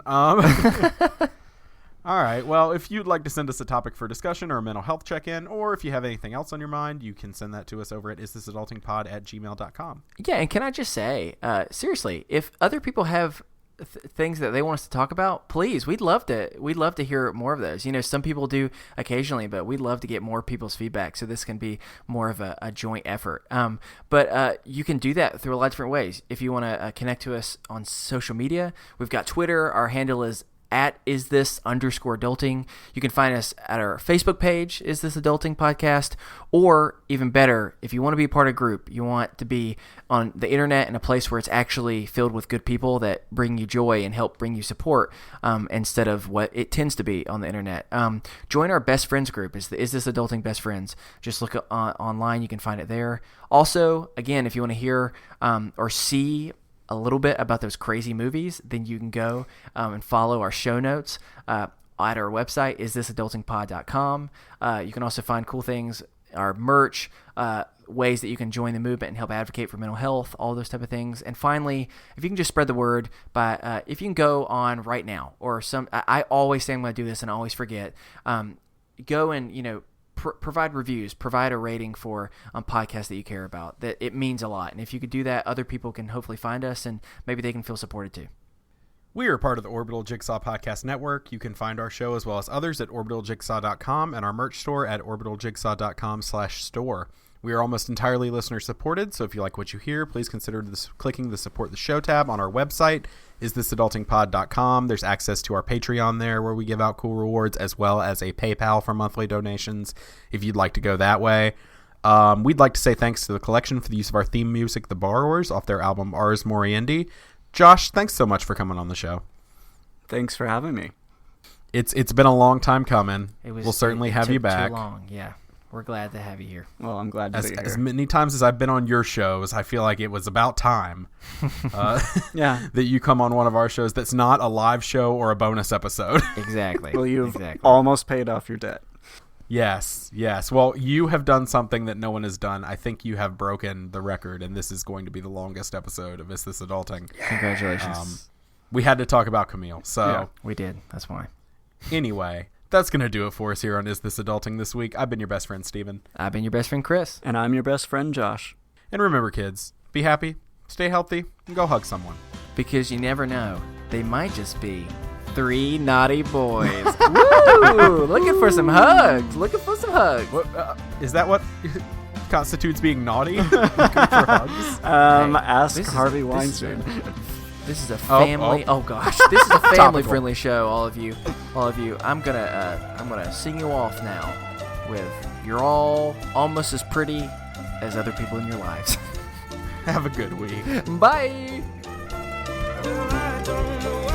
All right. Well, if you'd like to send us a topic for discussion or a mental health check-in, or if you have anything else on your mind, you can send that to us over at isthisadultingpod@gmail.com. Yeah, and can I just say, seriously, if other people have things that they want us to talk about, please, we'd love to hear more of those. Some people do occasionally, but we'd love to get more people's feedback, so this can be more of a joint effort. But you can do that through a lot of different ways. If you want to connect to us on social media, we've got Twitter. Our handle is @isthisunderscoreadulting. You can find us at our Facebook page, Is This Adulting Podcast, or even better, if you want to be a part of a group, you want to be on the internet in a place where it's actually filled with good people that bring you joy and help bring you support, instead of what it tends to be on the internet. Join our best friends group. Is This Adulting Best Friends? Just look online. You can find it there. Also, again, if you want to hear or see a little bit about those crazy movies, then you can go and follow our show notes at our website, isthisadultingpod.com. You can also find cool things, our merch, ways that you can join the movement and help advocate for mental health, all those type of things. And finally, if you can just spread the word by, if you can go on right now, or I always say I'm going to do this and I always forget, go and, provide reviews, provide a rating for podcasts that you care about. That it means a lot. And if you could do that, other people can hopefully find us and maybe they can feel supported too. We are part of the Orbital Jigsaw Podcast Network. You can find our show as well as others at orbitaljigsaw.com and our merch store at orbitaljigsaw.com/store. We are almost entirely listener supported, so if you like what you hear, please consider clicking the Support the Show tab on our website, isthisadultingpod.com. There's access to our Patreon there where we give out cool rewards, as well as a PayPal for monthly donations if you'd like to go that way. We'd like to say thanks to the collection for the use of our theme music, The Borrowers, off their album Ars Moriendi. Josh, thanks so much for coming on the show. Thanks for having me. It's been a long time coming. We'll certainly have you back. Too long, yeah. We're glad to have you here. Well, I'm glad to be here. As many times as I've been on your shows, I feel like it was about time that you come on one of our shows that's not a live show or a bonus episode. Exactly. Well, you've almost paid off your debt. Yes. Well, you have done something that no one has done. I think you have broken the record, and this is going to be the longest episode of Is This Adulting? Congratulations. We had to talk about Camille, so... Yeah, we did. That's why. Anyway... That's going to do it for us here on Is This Adulting this week. I've been your best friend, Steven. I've been your best friend, Chris. And I'm your best friend, Josh. And remember, kids, be happy, stay healthy, and go hug someone. Because you never know. They might just be 3 naughty boys. Woo! Looking for some hugs. What, is that what constitutes being naughty? Looking for hugs? Ask Harvey Weinstein. This is a family. Oh gosh, this is a family-friendly show. All of you. I'm gonna sing you off now with "You're all almost as pretty as other people in your lives." Have a good week. Bye. I don't know